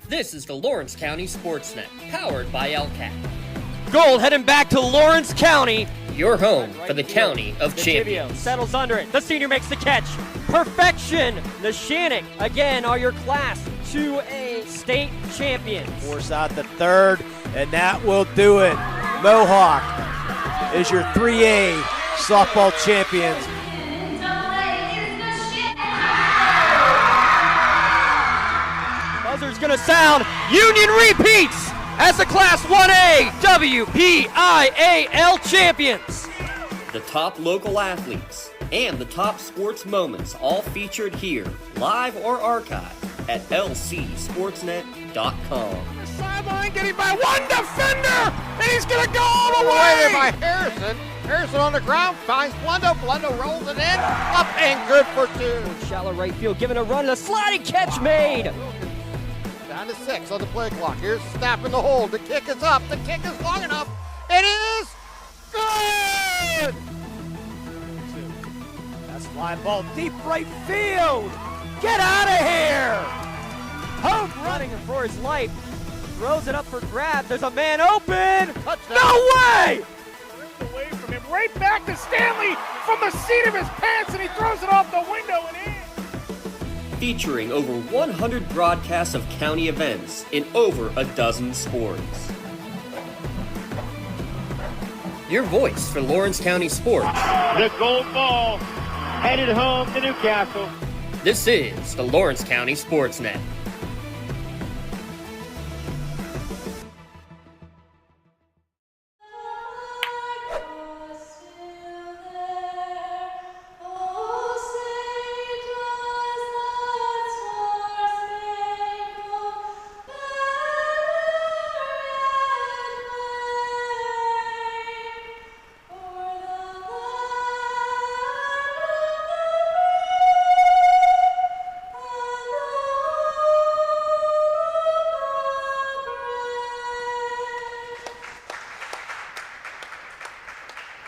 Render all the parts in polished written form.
This is the Lawrence County SportsNet, powered by LCAT. Gold heading back to Lawrence County. Your home for the County of Champions. Settles under it. The senior makes the catch. Perfection. The Shenango again are your Class 2A state champions. Force out the third, and that will do it. Mohawk is your 3A softball champions. Buzzer's gonna sound. Union repeats as the Class 1A WPIAL champions. The top local athletes and the top sports moments all featured here, live or archived at lcsportsnet.com. The sideline getting by one defender, and he's gonna go all the way by Harrison. Harrison on the ground finds Blundo. Blundo rolls it in, up and good for two. Shallow right field, giving a run, a sliding catch made. Down to 6 on the play clock. Here's the snap in the hole. The kick is up. The kick is long enough. It is good. That's fly ball deep right field. Get out of here. Hope running for his life. Throws it up for grab. There's a man open. Touchdown. No way! Ripped away from him. Right back to Stanley from the seat of his pants, and he throws it off the window and in. Featuring over 100 broadcasts of county events in over a dozen sports. Your voice for Lawrence County sports. The gold ball headed home to Newcastle. This is the Lawrence County SportsNet.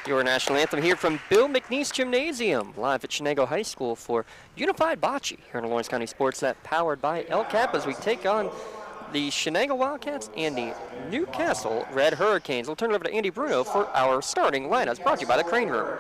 Your national anthem here from Bill McNeese Gymnasium, live at Shenango High School for Unified Bocce here in the Lawrence County SportsNet, powered by LCAP, as we take on the Shenango Wildcats and the Newcastle Red Hurricanes. We'll turn it over to Andy Bruno for our starting lineups, brought to you by the Crane Room.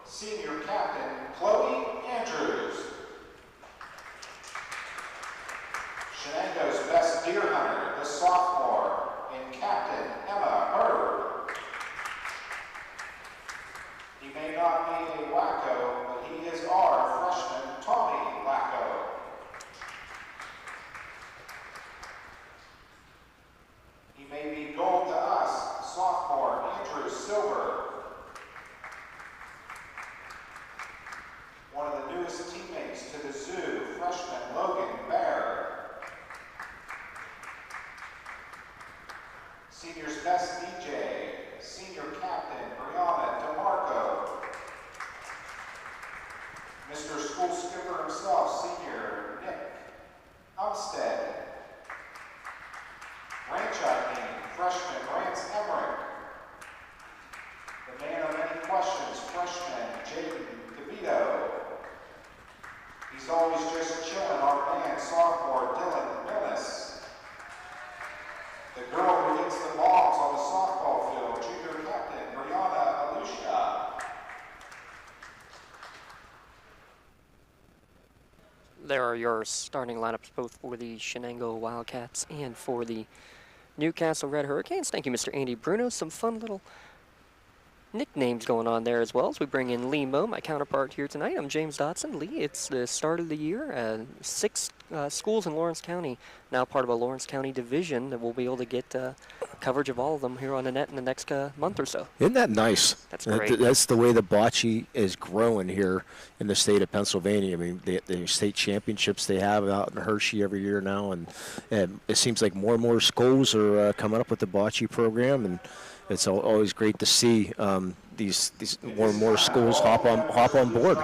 Senior captain Chloe Andrews. Shenango's best deer hunter, the sophomore, and captain Emma Herb. He may not be a wacko, but he is our freshman Tommy Wacko. He may be gold to us, sophomore Andrew Silver. One of the newest teammates to the zoo, freshman Logan Bear. Senior's best DJ, senior captain Brianna DeMarco. Mr. School Skipper himself, senior Nick Umstead. Ranch team, freshman Rance Emmerich. The man of many questions, freshman Jaden DeVito. He's always just chilling, our man, sophomore Dylan Millis. The girl who hits the balls on the softball field, junior captain Brianna Alusha. There are your starting lineups, both for the Shenango Wildcats and for the Newcastle Red Hurricanes. Thank you, Mr. Andy Bruno. Some fun little nicknames going on there as well as we bring in Lee Moe, my counterpart here tonight. I'm James Dotson. Lee, it's the start of the year. 6 schools in Lawrence County, now part of a Lawrence County division, that we'll be able to get coverage of all of them here on the net in the next month or so. Isn't that nice? That's great. That's the way the bocce is growing here in the state of Pennsylvania. I mean, the state championships they have out in Hershey every year now, and it seems like more and more schools are coming up with the bocce program, and it's always great to see these more and more schools hop on board.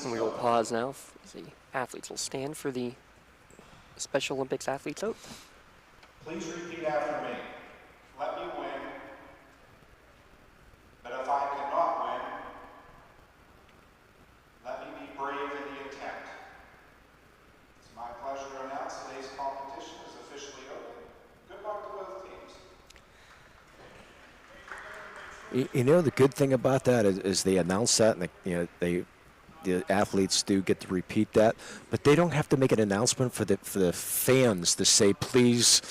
And we will pause now. The athletes will stand for the Special Olympics athletes oath. Please repeat after me. Let me win, but if I cannot win, let me be brave in the attempt. It's my pleasure to announce today's competition is officially open. Good luck to both teams. You know, the good thing about that is they announce that, and the athletes do get to repeat that, but they don't have to make an announcement for the fans to say, please,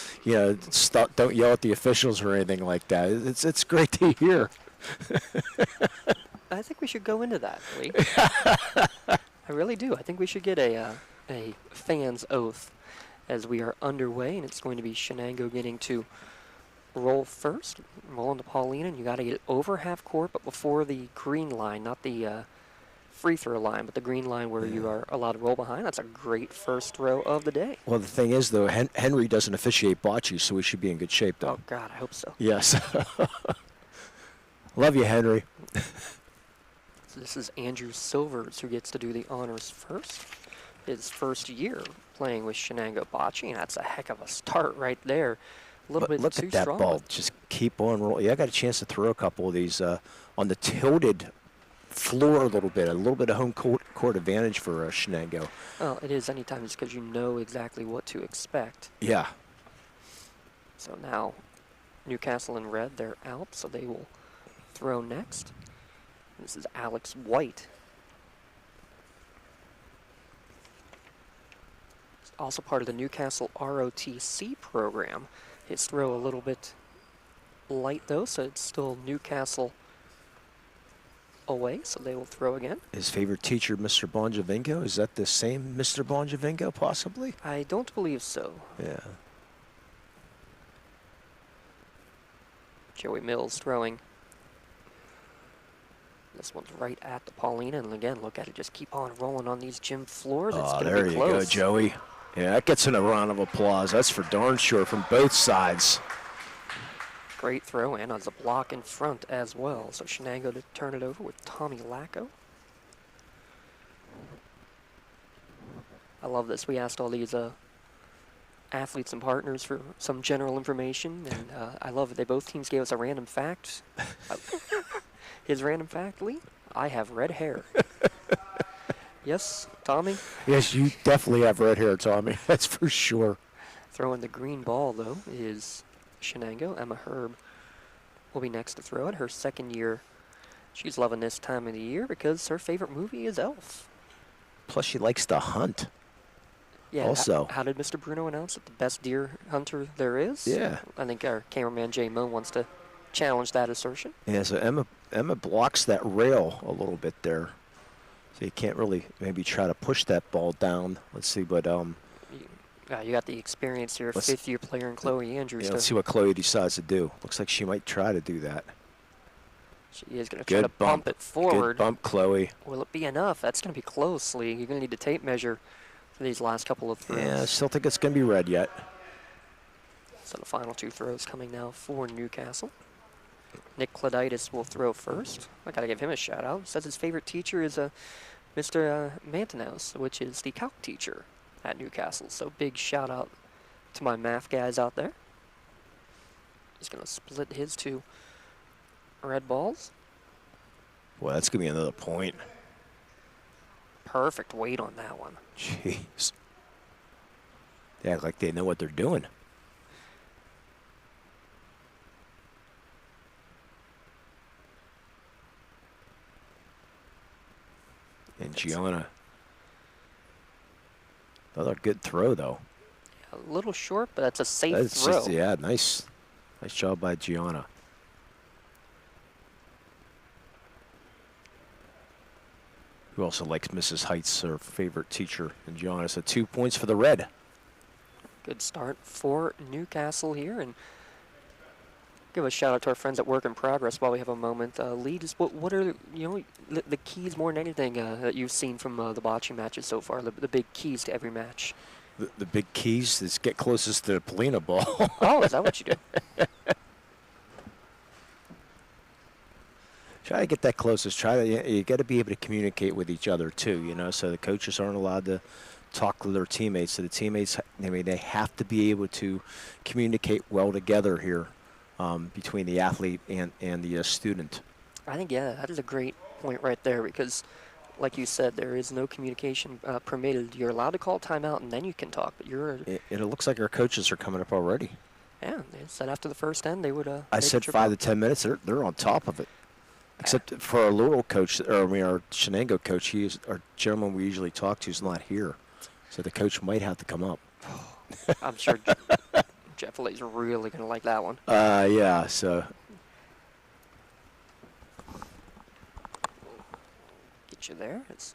stop, don't yell at the officials or anything like that. It's great to hear. I think we should go into that, Lee. I really do. I think we should get a fan's oath as we are underway, and it's going to be Shenango getting to roll first, roll into Paulina, and you got to get it over half court, but before the green line, not the free throw line, but the green line where you are allowed to roll behind. That's a great first throw of the day. Well, the thing is, though, Henry doesn't officiate bocce, so we should be in good shape, though. Oh, God, I hope so. Yes. Love you, Henry. So this is Andrew Silvers who gets to do the honors first. His first year playing with Shenango Bocce, and that's a heck of a start right there. A little bit Look too at that strong. ball. Just keep on rolling. Yeah, I got a chance to throw a couple of these on the tilted floor a little bit of home court advantage for Shenango. Well, it is anytime just because you know exactly what to expect. Yeah. So now Newcastle in red, they're out, so they will throw next. This is Alex White. Also part of the Newcastle ROTC program. His throw a little bit light though, so it's still Newcastle away, so they will throw again. His favorite teacher, Mr. Bonjavingo, is that the same Mr. Bonjavingo, possibly? I don't believe so. Yeah. Joey Mills throwing. This one's right at the Paulina, and again, look at it, just keep on rolling on these gym floors. It's going to there be you close. go, Joey. Yeah, that gets a round of applause. That's for darn sure from both sides. Great throw, and as a block in front as well. So Shenango to turn it over with Tommy Lacko. I love this. We asked all these athletes and partners for some general information, and I love it. Both teams gave us a random fact. His random fact, Lee, I have red hair. Yes, Tommy? Yes, you definitely have red hair, Tommy. That's for sure. Throwing the green ball, though, is Shenango. Emma Herb will be next to throw it. Her second year. She's loving this time of the year because her favorite movie is Elf. Plus, she likes to hunt. Yeah. Also. How did Mr. Bruno announce that the best deer hunter there is? Yeah. I think our cameraman Jay Moe wants to challenge that assertion. Yeah, so Emma blocks that rail a little bit there. So you can't really maybe try to push that ball down. Let's see, but you got the experience here, fifth-year player in Chloe Andrews. Yeah, let's see what Chloe decides to do. Looks like she might try to do that. She is going to try to bump it forward. Good bump, Chloe. Will it be enough? That's going to be close, Lee. You're going to need to tape measure for these last couple of throws. Yeah, I still think it's going to be red yet. So the final two throws coming now for Newcastle. Nick Claditis will throw first. I got to give him a shout out. Says his favorite teacher is Mr. Mantanos, which is the calc teacher at Newcastle. So big shout out to my math guys out there. He's going to split his two red balls. Well, that's going to be another point. Perfect weight on that one. Jeez. They act like they know what they're doing. And Gianna. Another good throw, though. A little short, but that's a safe throw. Yeah, nice job by Gianna. who also likes Mrs. Heights, her favorite teacher, and John. So 2 points for the Red. Good start for Newcastle here, and give a shout out to our friends at Work in Progress while we have a moment. Lee, just what are the keys more than anything that you've seen from the bocce matches so far? The big keys to every match. The big keys is get closest to the Polina ball. Oh, is that what you do? Try to get that closest. You got to be able to communicate with each other too. So the coaches aren't allowed to talk to their teammates. So the teammates, they have to be able to communicate well together here between the athlete and the student. I think, yeah, that is a great point right there because, like you said, there is no communication permitted. You're allowed to call timeout and then you can talk, but It looks like our coaches are coming up already. Yeah, they said after the first end they would. I said 5 to 10 minutes. They're on top of it. Except for our Laurel coach, our Shenango coach, our gentleman we usually talk to is not here. So the coach might have to come up. I'm sure Jeff Lee's really going to like that one. Yeah, so. Get you there. It's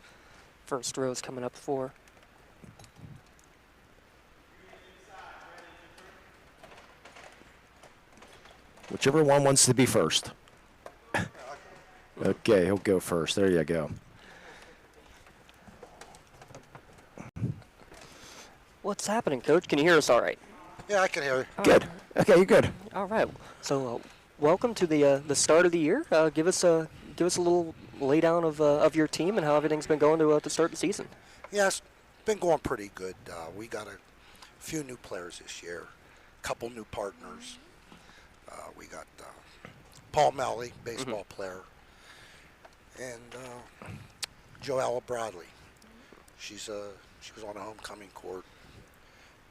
first row's coming up for. Whichever one wants to be first. Okay, he'll go first. There you go. What's happening, Coach? Can you hear us all right? Yeah, I can hear you. Good. Okay, you're good. All right. So, welcome to the start of the year. Give us a little laydown of your team and how everything's been going to start the season. Yeah, it's been going pretty good. We got a few new players this year, a couple new partners. We got Paul Melly, baseball player, and Joella Bradley. She was on a homecoming court.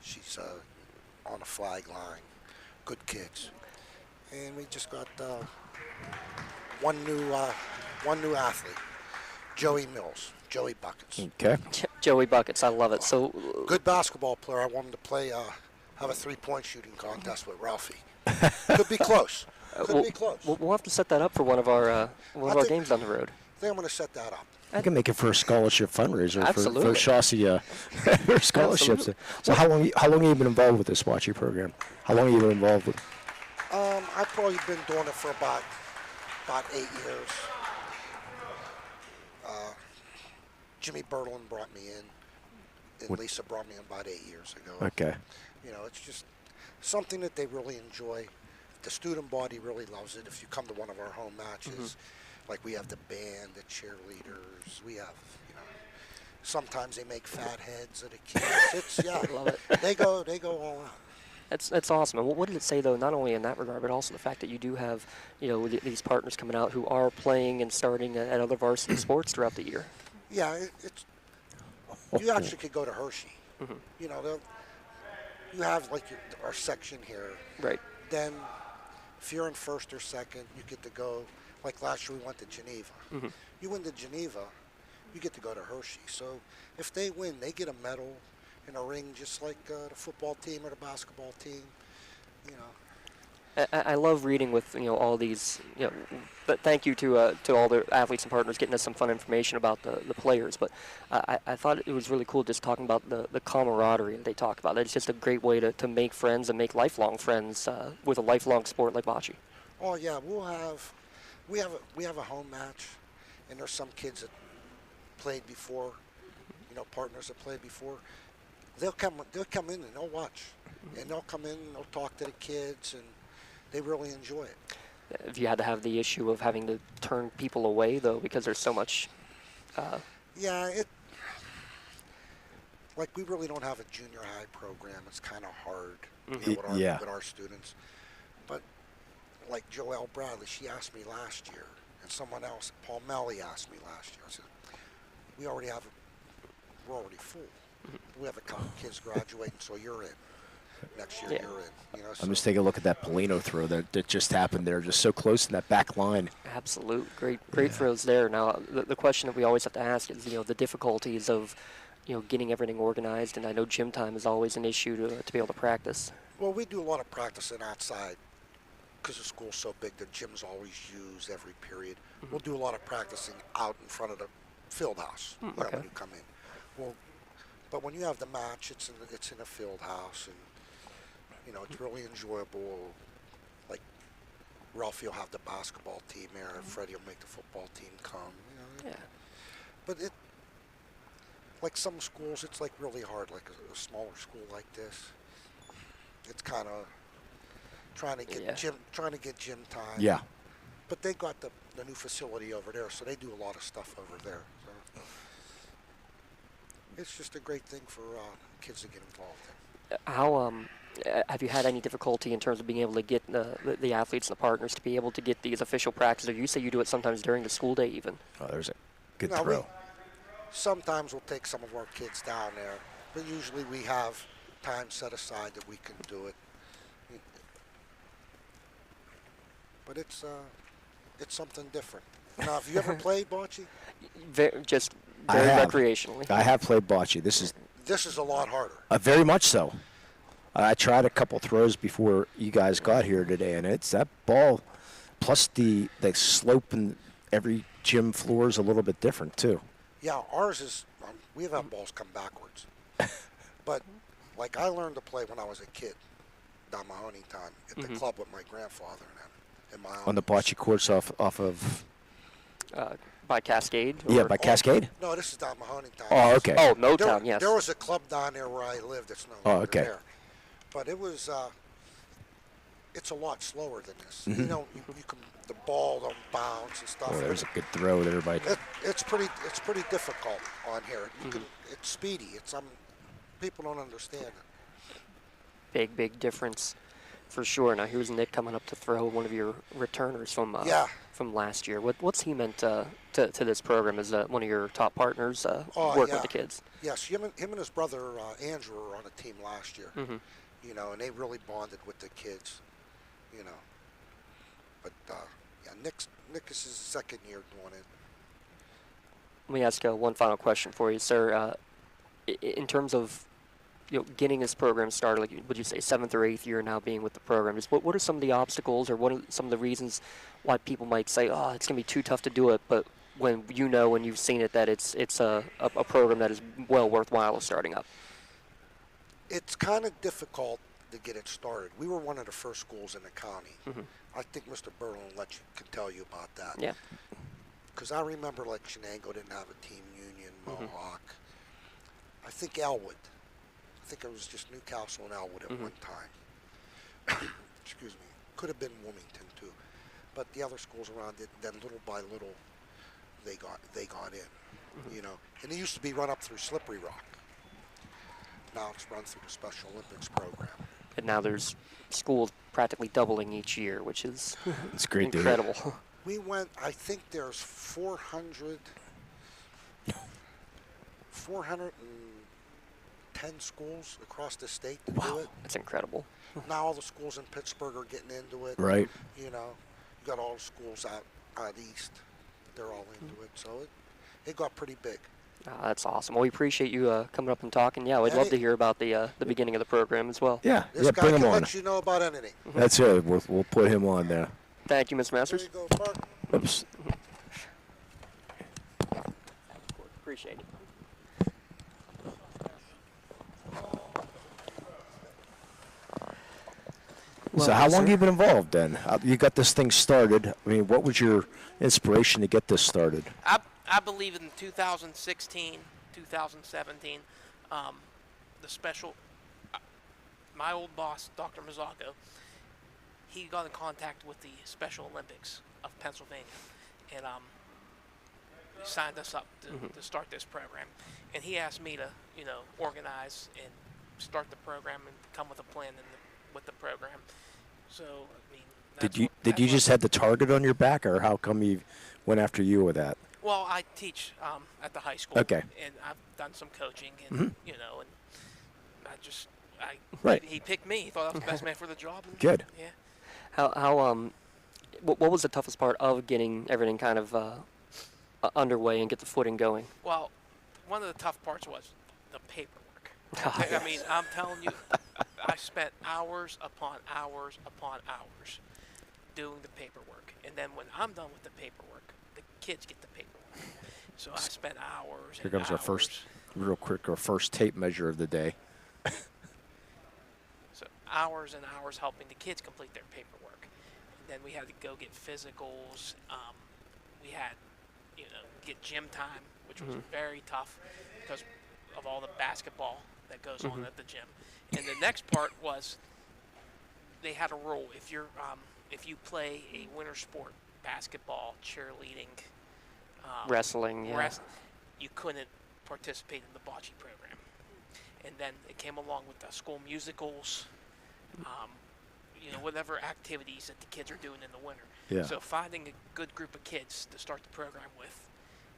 She's on a flag line. Good kids. And we just got one new athlete, Joey Mills, Joey Buckets. Okay. Joey Buckets, I love it. So Good basketball player. I want him to play, have a three-point shooting contest with Ralphie. Could be close. Could be close. We'll have to set that up for one of our games down the road. I think I'm going to set that up. I can make it for a scholarship fundraiser Absolutely. for Chauncey for scholarships. Absolutely. So how long have you been involved with this Bocce program? How long have you been involved with? I've probably been doing it for about 8 years. Jimmy Berlin brought me in, and Lisa brought me in about 8 years ago. Okay. It's just something that they really enjoy. The student body really loves it. If you come to one of our home matches, like we have the band, the cheerleaders, we have, sometimes they make fat heads of the kids. Love it. They go all out. That's awesome. And what did it say though? Not only in that regard, but also the fact that you do have, these partners coming out who are playing and starting at other varsity sports throughout the year. Yeah, you actually could go to Hershey. You have like our section here. Right. Then, if you're in first or second, you get to go. Like last year, we went to Geneva. You win to Geneva, you get to go to Hershey. So if they win, they get a medal and a ring, just like the football team or the basketball team. I love reading with all these. But thank you to all the athletes and partners getting us some fun information about the players. But I thought it was really cool just talking about the camaraderie that they talk about. It's just a great way to make friends and make lifelong friends with a lifelong sport like bocce. Oh yeah, we have a home match, and there's some kids that played before, partners that played before. They'll come in and they'll watch, and they'll come in and they'll talk to the kids, and they really enjoy it. Have you had to have the issue of having to turn people away though because there's so much? Yeah, like we really don't have a junior high program. It's kind of hard with our students. But like Joelle Bradley, she asked me last year, and someone else, Paul Melly, asked me last year. I said, we're already full. We have a couple kids graduating, so you're in. Next year you're in. I'm just taking a look at that Polino throw that just happened there, just so close in that back line. Absolute, great throws there. Now the question that we always have to ask is the difficulties of getting everything organized, and I know gym time is always an issue to be able to practice. Well, we do a lot of practicing outside because the school's so big. The gym's always used every period. We'll do a lot of practicing out in front of the field house. Okay. When you come in. Well, but when you have the match, it's in a field house, and it's really enjoyable. Like Ralphie will have the basketball team there, and Freddie will make the football team come. Yeah. But like some schools, it's like really hard. Like a smaller school like this, it's kind of trying to get gym time. Yeah. But they got the new facility over there, so they do a lot of stuff over there. So it's just a great thing for kids to get involved in. How have you had any difficulty in terms of being able to get the athletes and the partners to be able to get these official practices? Or you say you do it sometimes during the school day even? Oh, there's a good Now, throw. Sometimes we'll take some of our kids down there, but usually we have time set aside that we can do it. But it's something different. Now, have you ever played bocce? Just I very have. recreationally. I have played bocce. This is a lot harder. Very much so. I tried a couple throws before you guys got here today, and it's that ball, plus the slope in every gym floor is a little bit different too. Yeah, ours is, we have balls come backwards. But, like, I learned to play when I was a kid, down my hunting time, at the club with my grandfather and my On the bocce courts off of... By Cascade? Yeah, by Cascade? No, this is down Mahoning Town. Oh, okay. Oh, Motown, yes. There was a club down there where I lived that's no longer okay. there. But it was, it's a lot slower than this. Mm-hmm. You can, the ball don't bounce and stuff. Oh, there's a good throw there by... It's pretty difficult on here. It's speedy. People don't understand it. Big difference for sure. Now here's Nick coming up to throw one of your returners from last year. What's he meant to this program? Is one of your top partners working with the kids? Yes, him and his brother Andrew were on a team last year. And they really bonded with the kids. But Nick is his second year doing it. Let me ask one final question for you, sir. In terms of getting this program started, like would you say 7th or 8th year now being with the program, just what are some of the obstacles or what are some of the reasons why people might say, oh, it's going to be too tough to do it, but when when you've seen it that it's a program that is well worthwhile starting up? It's kind of difficult to get it started. We were one of the first schools in the county. I think Mr. Berlin can tell you about that. Yeah. Because I remember like Shenango didn't have a team union, Mohawk. I think Elwood. I think it was just Newcastle and Elwood at one time. Excuse me. Could have been Wilmington too. But the other schools around it, then little by little, they got in. And it used to be run up through Slippery Rock. Now it's run through the Special Olympics program. And now there's schools practically doubling each year, which is it's great incredible. To hear. We went, I think there's 410 schools across the state that do it. That's incredible. Now all the schools in Pittsburgh are getting into it. Right. You got all the schools out east. They're all into it. So it got pretty big. That's awesome. Well, we appreciate you coming up and talking. Yeah, we'd love to hear about the beginning of the program as well. Yeah, this guy bring him can on. let you know about anything. That's it. We'll put him on there. Thank you, Mr. Masters. There you go, Mark. Oops. Appreciate it. So how long have you been involved then? You got this thing started. I mean, what was your inspiration to get this started? I believe in 2016, 2017, the special, my old boss, Dr. Mazzacco, he got in contact with the Special Olympics of Pennsylvania, and signed us up to start this program. And he asked me to, organize and start the program and come with a plan with the program. So, I mean, Did you just have the target on your back, or how come you went after you with that? Well, I teach at the high school. Okay. And I've done some coaching, and and Right. He picked me. He thought I was the best man for the job. And, Good. Yeah. What was the toughest part of getting everything kind of underway and get the footing going? Well, one of the tough parts was the paperwork. I mean, I'm telling you, I spent hours upon hours upon hours doing the paperwork, and then when I'm done with the paperwork, the kids get the paperwork. So I spent hours Here and comes hours. our first tape measure of the day. So hours and hours helping the kids complete their paperwork. And then we had to go get physicals. We had, get gym time, which was very tough because of all the basketball that goes on at the gym. And the next part was they had a rule. If you play a winter sport, basketball, cheerleading, Wrestling, yeah. you couldn't participate in the bocce program. And then it came along with the school musicals, whatever activities that the kids are doing in the winter. Yeah. So finding a good group of kids to start the program with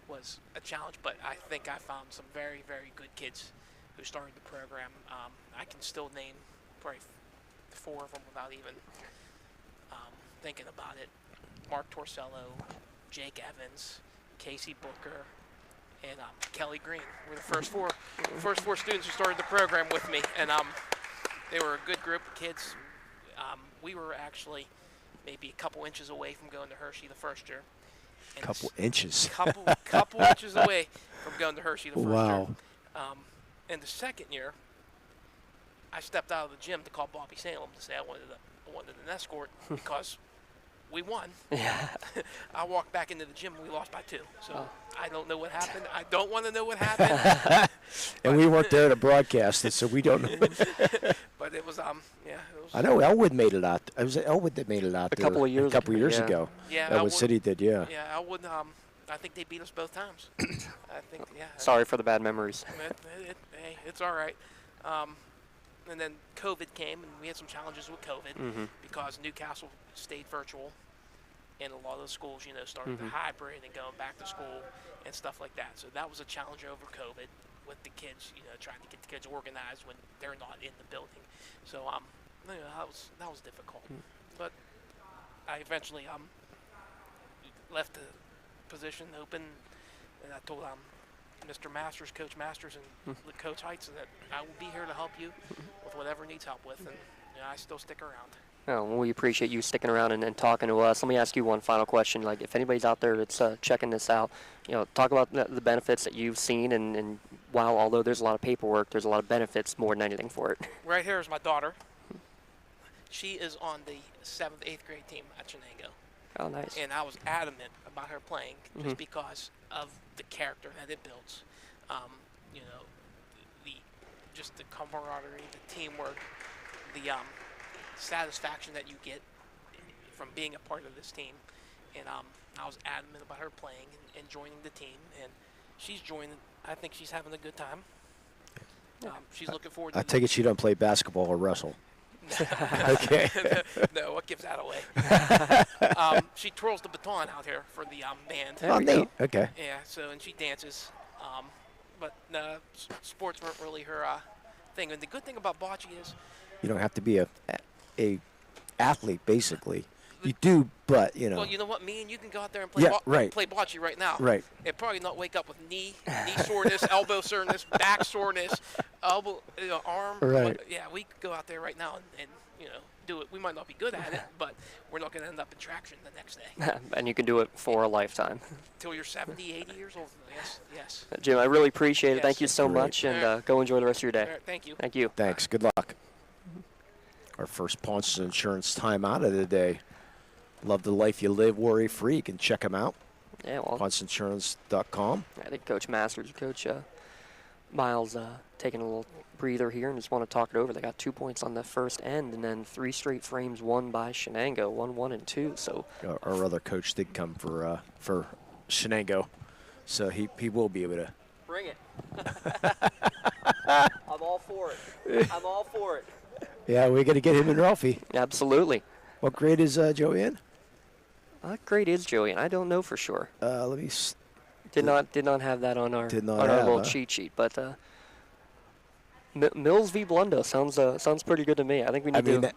was a challenge, but I think I found some very, very good kids who started the program. I can still name probably 4 of them without even thinking about it. Mark Torsello, Jake Evans, Casey Booker, and Kelly Green were the first four students who started the program with me, and they were a good group of kids. We were actually maybe a couple inches away from going to Hershey the first year. And Couple inches. couple inches away from going to Hershey the first Wow. year. And the second year, I stepped out of the gym to call Bobby Salem to say I wanted an escort because we won. Yeah. I walked back into the gym and we lost by 2. So I don't know what happened. I don't want to know what happened. And we weren't there to broadcast it, so we don't know. But it was it was. I know Elwood made it out. It was Elwood that made it out there couple of years a couple ago, years yeah. ago. Yeah, Elwood Elwood- City did, yeah. Yeah, Elwood. I think they beat us both times. I think. Yeah. Sorry for the bad memories. Hey, it's all right. And then COVID came, and we had some challenges with COVID because Newcastle stayed virtual, and a lot of the schools, started the hybrid and going back to school and stuff like that. So that was a challenge over COVID with the kids, trying to get the kids organized when they're not in the building. So that was difficult. But I eventually left the position open, and I told Mr. Masters, Coach Masters, and Coach Heights that I will be here to help you with whatever needs help with, and I still stick around. Oh, well, we appreciate you sticking around and talking to us. Let me ask you one final question. Like, if anybody's out there that's checking this out, talk about the benefits that you've seen, and while although there's a lot of paperwork, there's a lot of benefits more than anything for it. Right here is my daughter. She is on the 7th, 8th grade team at Shenango. Oh, nice. And I was adamant about her playing just because of the character that it builds. The camaraderie, the teamwork, the satisfaction that you get from being a part of this team. And I was adamant about her playing and joining the team, and she's joining. I think she's having a good time. She's looking forward to I take it she don't play basketball or wrestle. Okay. No, what gives that away? She twirls the baton out here for the band. Oh, neat. Okay. Yeah, and she dances. But no, sports weren't really her thing. And the good thing about bocce is You don't have to be a athlete, basically. You do, but, well, you know what? Me and you can go out there and play play bocce right now. Right. And probably not wake up with knee soreness, elbow soreness, back soreness, arm. Right. But, yeah, we could go out there right now and do it. We might not be good at it, but we're not going to end up in traction the next day. And you can do it for a lifetime. Till you're 70, 80 years old. Yes. Jim, I really appreciate it. Yes. Thank you so Great. much, and go enjoy the rest of your day. All right, thank you. Thank you. Thanks. Good luck. Our first Paunce's Insurance time out of the day. Love the life you live worry-free. You can check them out. Yeah, well, PaunceInsurance.com. I think Coach Masters, Coach Miles taking a little breather here and just want to talk it over. They got 2 points on the first end, and then 3 straight frames won by Shenango, 1-1 and 2. So Our other coach did come for Shenango, so he will be able to. bring it. I'm all for it. I'm all for it. Yeah, we're going to get him and Ralphie. Absolutely. What grade is Joey in? What grade is Joey? And I don't know for sure. Let me. Did not have that on our Did not on our have, little huh? cheat sheet, but Mills v. Blundo sounds pretty good to me. I think we need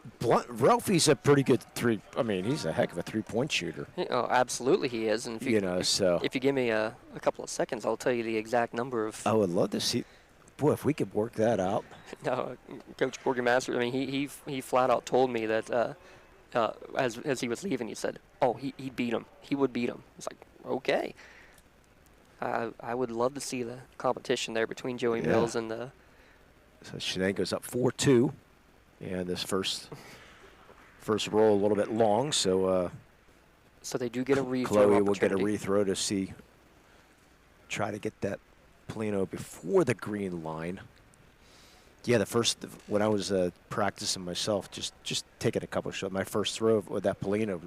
Ralphie's a pretty good three. I mean, he's a heck of a 3-point shooter. Oh, absolutely he is. And if if you give me a couple of seconds, I'll tell you the exact number of. I would love to see. Boy, if we could work that out. No, Coach Borgie Masters. I mean, he flat out told me that as he was leaving, he said, "Oh, he beat him. He would beat him." It's like, okay. I would love to see the competition there between Joey Mills and the. So Shenango's up 4-2, and this first roll a little bit long, so. So they do get a rethrow Chloe will get a opportunity. rethrow to try to get that Polino before the green line. Yeah, when I was practicing myself, just taking a couple shots, my first throw with that Polino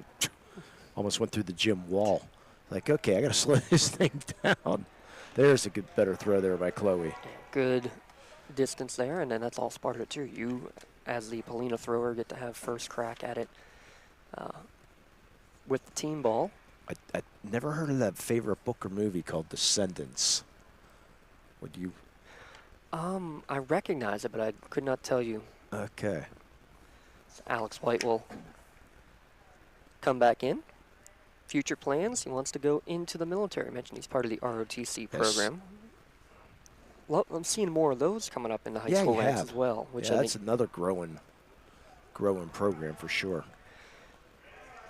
almost went through the gym wall. Like, okay, I got to slow this thing down. There's a better throw there by Chloe. Good distance there, and then that's all part of it too. You, as the Polino thrower, get to have first crack at it with the team ball. I never heard of that favorite book or movie called Descendants. Would you? I recognize it, but I could not tell you. Okay. So Alex White will come back in. Future plans, he wants to go into the military. I mentioned he's part of the ROTC program. Well, I'm seeing more of those coming up in the high school ranks as well. Which that's another growing program for sure.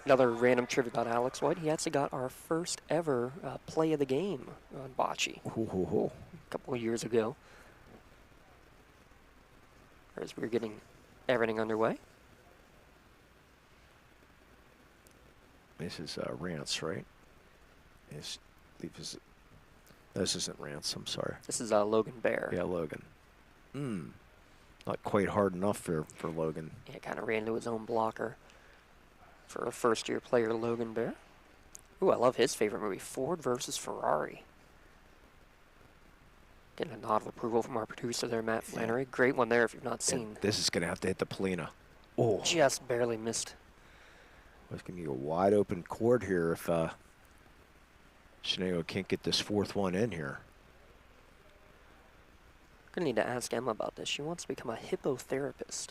Another random trivia about Alex White. He actually got our first ever play of the game on bocce a couple of years ago. As we're getting everything underway. This is Rance, right? This isn't Rance, I'm sorry. This is Logan Bear. Yeah, Logan. Not quite hard enough for Logan. Yeah, kind of ran into his own blocker for a first-year player, Logan Bear. Ooh, I love his favorite movie, Ford versus Ferrari. Getting a nod of approval from our producer there, Matt Flannery. Great one there if you've not seen. This is going to have to hit the Polina. Oh. Just barely missed. It's going to be a wide open court here if Shenango can't get this fourth one in here. Gonna need to ask Emma about this. She wants to become a hippotherapist.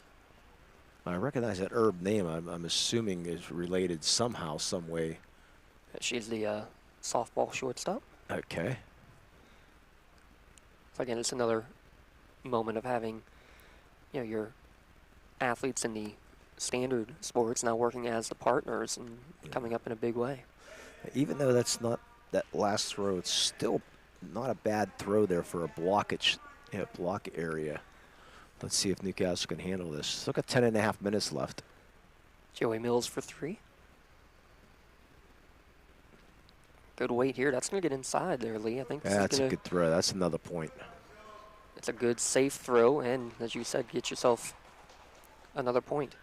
I recognize that Herb name. I'm assuming is related somehow, some way. She's the softball shortstop. Okay. So again, it's another moment of having, your athletes in the standard sports now working as the partners and coming up in a big way. Even though that's not that last throw, it's still not a bad throw there for a block area. Let's see if Newcastle can handle this. Look at 10.5 minutes left. Joey Mills for 3. Good weight here. That's going to get inside there, Lee. I think That's a good throw. That's another point. It's a good, safe throw, and as you said, get yourself another point.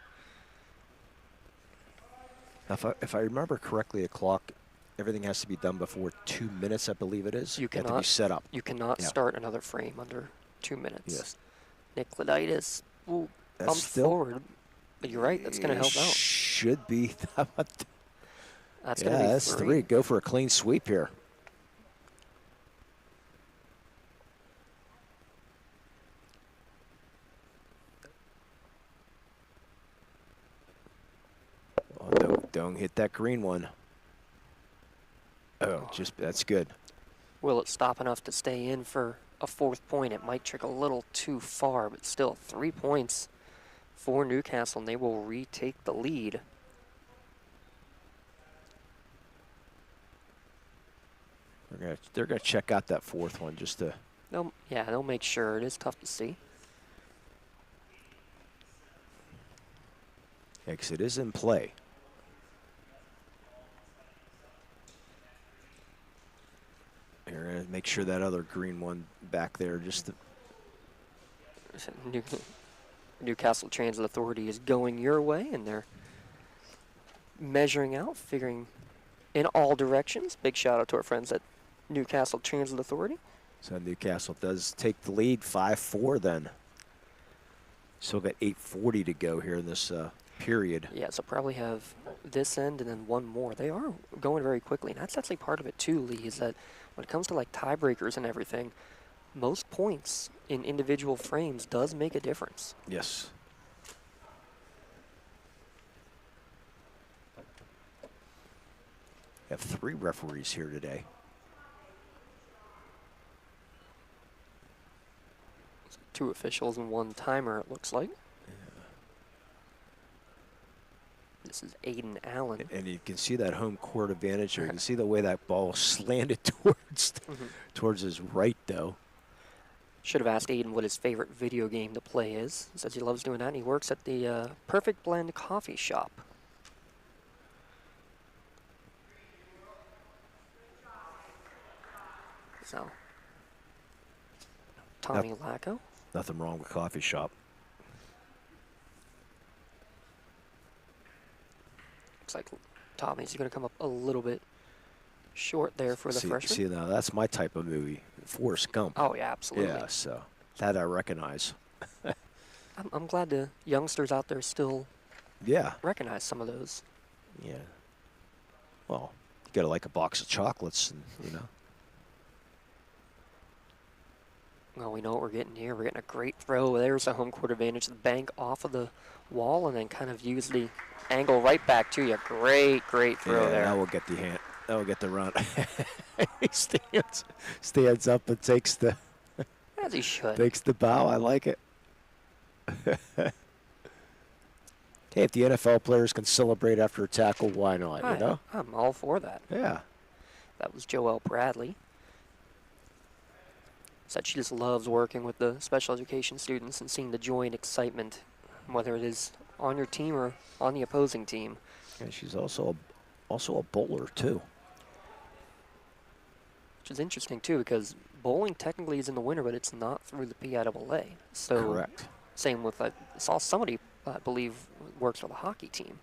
Now, if I remember correctly, the clock, everything has to be done before 2 minutes, I believe it is. You cannot have to be set up. You cannot start another frame under 2 minutes. Yes. Nick Laditis bumps forward, but you're right. That's going to help out. Should be. That's going to be that's 3. Go for a clean sweep here. Oh, don't hit that green one. Oh, that's good. Will it stop enough to stay in for a 4th point? It might trick a little too far, but still 3 points for Newcastle, and they will retake the lead. They're gonna check out that 4th one just to. They'll make sure. It is tough to see. Yeah, because it is in play. They're gonna make sure that other green one back there just to. Newcastle Transit Authority is going your way, and they're measuring out, figuring in all directions. Big shout out to our friends at Newcastle Transit Authority. So Newcastle does take the lead, 5-4 then. Still got 8:40 to go here in this period. Yeah, so probably have this end and then one more. They are going very quickly, and that's actually part of it too, Lee, is that when it comes to like tiebreakers and everything, most points in individual frames does make a difference. Yes. We have 3 referees here today. So 2 officials and 1 timer, it looks like. Yeah. This is Aiden Allen. And you can see that home court advantage there. You can see the way that ball slanted towards his right, though. Should have asked Aiden what his favorite video game to play is. He says he loves doing that, and he works at the Perfect Blend coffee shop. So, Tommy Lacko. Nothing wrong with coffee shop. Looks like Tommy's going to come up a little bit short there for the freshman. See, now that's my type of movie, Forrest Gump. Oh, yeah, absolutely. Yeah, so that I recognize. I'm glad the youngsters out there still Yeah. recognize some of those. Yeah. Well, you got to like a box of chocolates, and, you know. Well, we know what we're getting here. We're getting a great throw. There's a home court advantage. The bank off of the wall and then kind of use the angle right back to you. Great throw there. That will get the hand. That will get the run. He stands up and takes the As he should. takes the bow. I like it. Hey, if the NFL players can celebrate after a tackle, why not? You know. I'm all for that. Yeah. That was Joelle Bradley. Said she just loves working with the special education students and seeing the joy and excitement, whether it is on your team or on the opposing team. And she's also a bowler too. Which is interesting too, because bowling technically is in the winter, but it's not through the PIAA. So Correct. same with I saw somebody I believe works for the hockey team.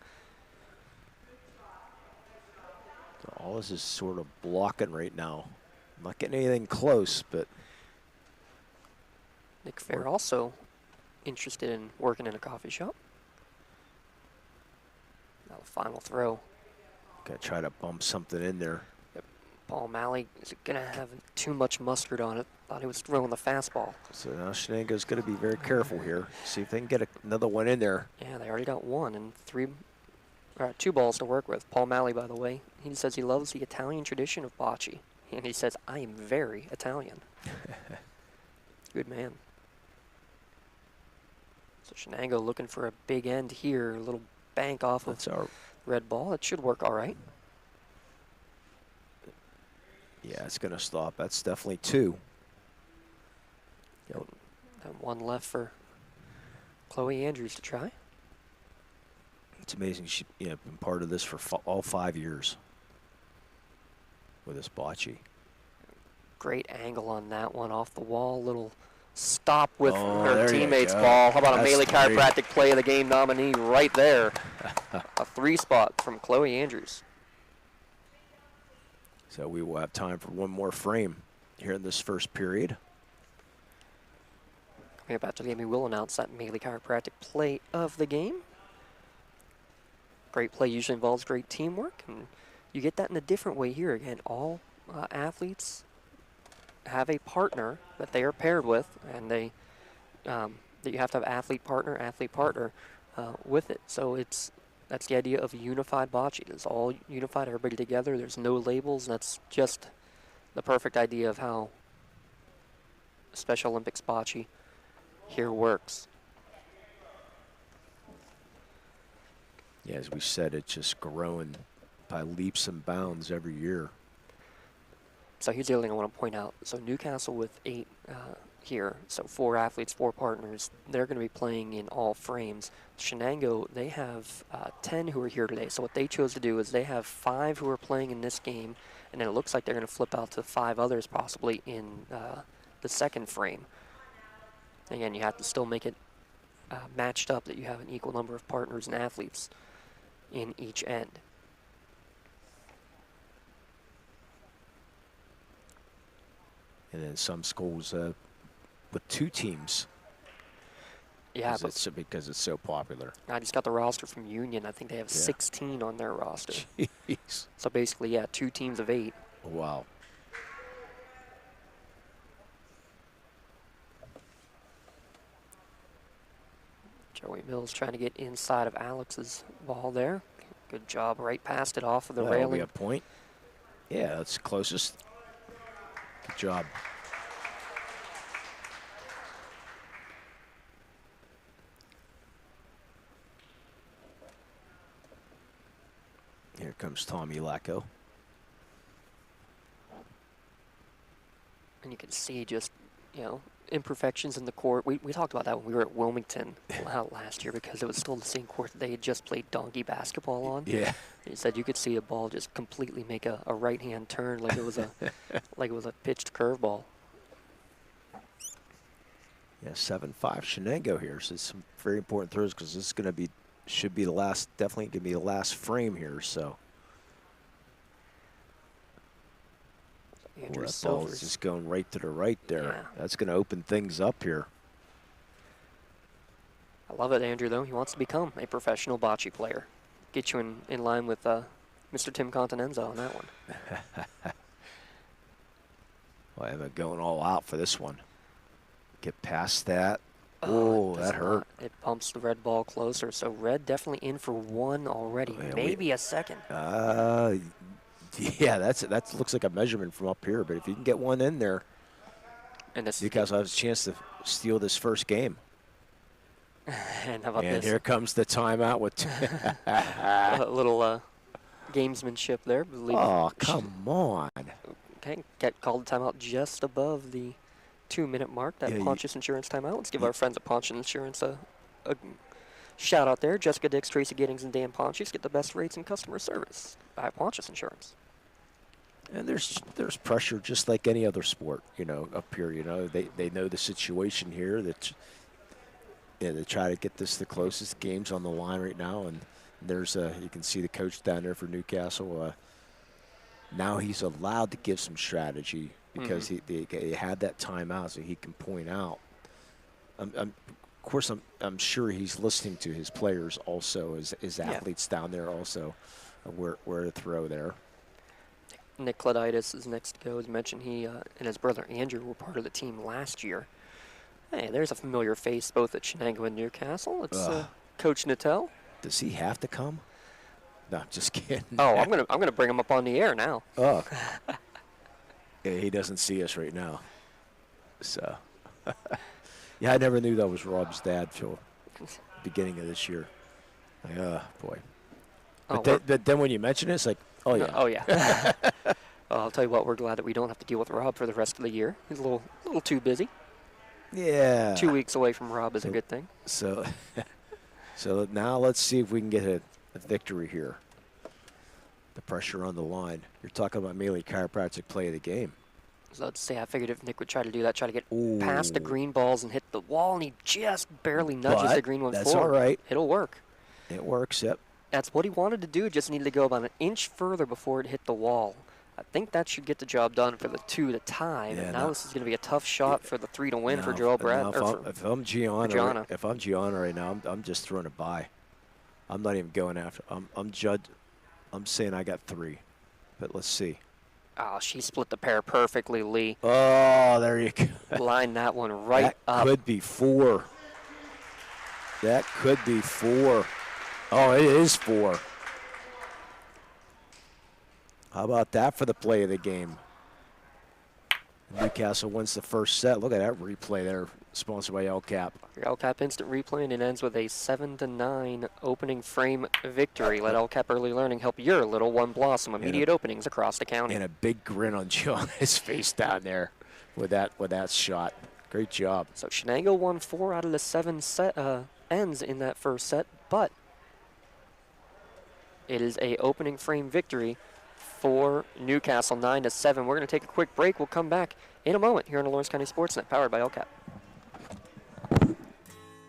So all this is sort of blocking right now. I'm not getting anything close, but Nick Fair also interested in working in a coffee shop. Now the final throw. gotta try to bump something in there. Paul Malley is going to have too much mustard on it. Thought he was throwing the fastball. So now Shenango's going to be very careful here. See if they can get another one in there. Yeah, they already got one and two balls to work with. Paul Malley, by the way, he says he loves the Italian tradition of bocce. And he says, I am very Italian. Good man. So Shenango looking for a big end here. A little bank off of red ball. It should work all right. Yeah, it's going to stop. That's definitely two. And one left for Chloe Andrews to try. It's amazing she's been part of this for all 5 years with this bocce. Great angle on that one off the wall. Little stop with her there you teammate's go. ball. How about a That's Melee great. Chiropractic play of the game nominee right there? A 3-spot from Chloe Andrews. So we will have time for one more frame here in this first period. Coming up after the game, we will announce that Melee Chiropractic play of the game. Great play usually involves great teamwork, and you get that in a different way here. Again, all athletes have a partner that they are paired with, and that you have to have athlete partner with it. So that's the idea of unified bocce. It's all unified, everybody together. There's no labels. That's just the perfect idea of how Special Olympics bocce here works. Yeah, as we said, it's just growing by leaps and bounds every year. So here's the other thing I want to point out. So Newcastle with 8 here, so 4 athletes, 4 partners. They're going to be playing in all frames. Shenango, they have 10 who are here today. So what they chose to do is they have 5 who are playing in this game, and then it looks like they're going to flip out to 5 others possibly in the second frame. Again, you have to still make it matched up that you have an equal number of partners and athletes in each end. And then some schools with 2 teams. Yeah, because it's so popular. I just got the roster from Union. I think they have 16 on their roster. Jeez. So basically, yeah, 2 teams of 8. Wow. Joey Mills trying to get inside of Alex's ball there. Good job, right past it off of the That'll railing. be a point. Yeah, that's closest. Good job. Here comes Tommy Lacko. And you can see just, imperfections in the court. We talked about that when we were at Wilmington last year because it was still the same court that they had just played donkey basketball on. Yeah. He said you could see a ball just completely make a right-hand turn like it was a pitched curveball. Yeah, 7-5 Shenango here. So it's some very important throws because this is going to should be the last, definitely going to be the last frame here. So. Andrew That ball is just going right to the right there. Yeah. That's going to open things up here. I love it, Andrew, though. He wants to become a professional bocce player. Get you in line with Mr. Tim Continenza on that one. Well, I'm going all out for this one. Get past that. Oh, that hurt. It pumps the red ball closer. So red definitely in for one already, maybe a second. Yeah, that looks like a measurement from up here. But if you can get one in there, and Newcastle has a chance to steal this first game. And how about this? And here comes the timeout with a little gamesmanship there. Come on. Okay, called the timeout just above the 2-minute mark. That Pontius Insurance timeout. Let's give our friends at Pontius Insurance a shout out there. Jessica Dix, Tracy Giddings, and Dan Pontius get the best rates in customer service by Pontius Insurance. And there's pressure just like any other sport, up here. They know the situation here that they try to get this the closest. Game's on the line right now, and there's you can see the coach down there for Newcastle. Now he's allowed to give some strategy because they had that timeout, so he can point out. Of course, I'm sure he's listening to his players also, his athletes down there also, where to throw there. Nick Claditis is next to go. As mentioned, he and his brother Andrew were part of the team last year. Hey, there's a familiar face both at Shenango and Newcastle. It's Coach Nattel. Does he have to come? No, I'm just kidding. Oh, I'm gonna bring him up on the air now. Oh. Yeah, he doesn't see us right now. So, yeah, I never knew that was Rob's dad till beginning of this year. Like, boy. But then when you mention it, it's like, oh yeah. Oh yeah. I'll tell you what, we're glad that we don't have to deal with Rob for the rest of the year. He's a little too busy. Yeah. 2 weeks away from Rob is a good thing. So, so now let's see if we can get a victory here. The pressure on the line. You're talking about mainly chiropractic play of the game. So let's say I figured if Nick would try to do that, try to get past the green balls and hit the wall, and he just barely nudges the green one forward. That's all right. It'll work. It works, yep. That's what he wanted to do. Just needed to go about an inch further before it hit the wall. I think that should get the job done for the 2 to tie. Yeah, and now this is going to be a tough shot for the 3 to win for Joel Brad. If I'm Gianna right now, I'm just throwing it by. I'm not even going after. I'm saying I got 3, but let's see. Oh, she split the pair perfectly, Lee. Oh, there you go. Line that one right up. That could be 4. That could be 4. Oh, it is 4. How about that for the play of the game? Newcastle wins the first set. Look at that replay there, sponsored by LCAP. Your LCAP instant replay, and it ends with a 7-9 opening frame victory. Let LCAP Early Learning help your little one blossom. Immediate openings across the county. And a big grin on John's face down there with that shot. Great job. So Shenango won 4 out of the 7 ends in that first set, but it is a opening frame victory for Newcastle, 9-7. We're going to take a quick break. We'll come back in a moment here on the Lawrence County SportsNet, powered by LCAP.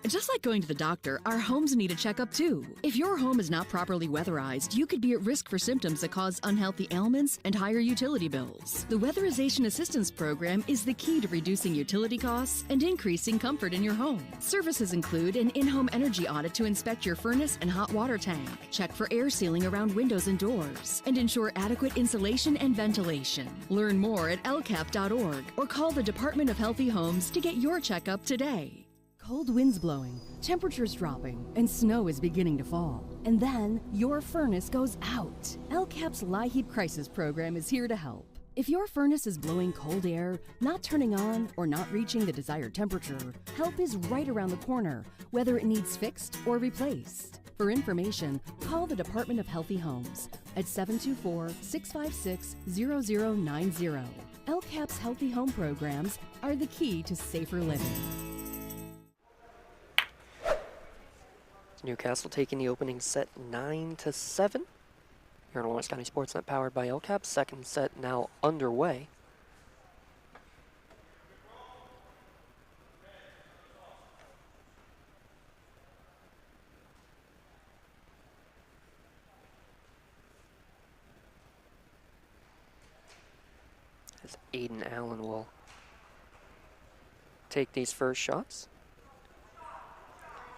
Just like going to the doctor, our homes need a checkup too. If your home is not properly weatherized, you could be at risk for symptoms that cause unhealthy ailments and higher utility bills. The Weatherization Assistance Program is the key to reducing utility costs and increasing comfort in your home. Services include an in-home energy audit to inspect your furnace and hot water tank, check for air sealing around windows and doors, and ensure adequate insulation and ventilation. Learn more at lcap.org or call the Department of Healthy Homes to get your checkup today. Cold winds blowing, temperatures dropping, and snow is beginning to fall. And then your furnace goes out. LCAP's LIHEAP Crisis Program is here to help. If your furnace is blowing cold air, not turning on, or not reaching the desired temperature, help is right around the corner, whether it needs fixed or replaced. For information, call the Department of Healthy Homes at 724-656-0090. LCAP's Healthy Home programs are the key to safer living. Newcastle taking the opening set 9-7. Here on Lawrence County SportsNet, powered by LCAP. Second set now underway. As Aiden Allen will take these first shots.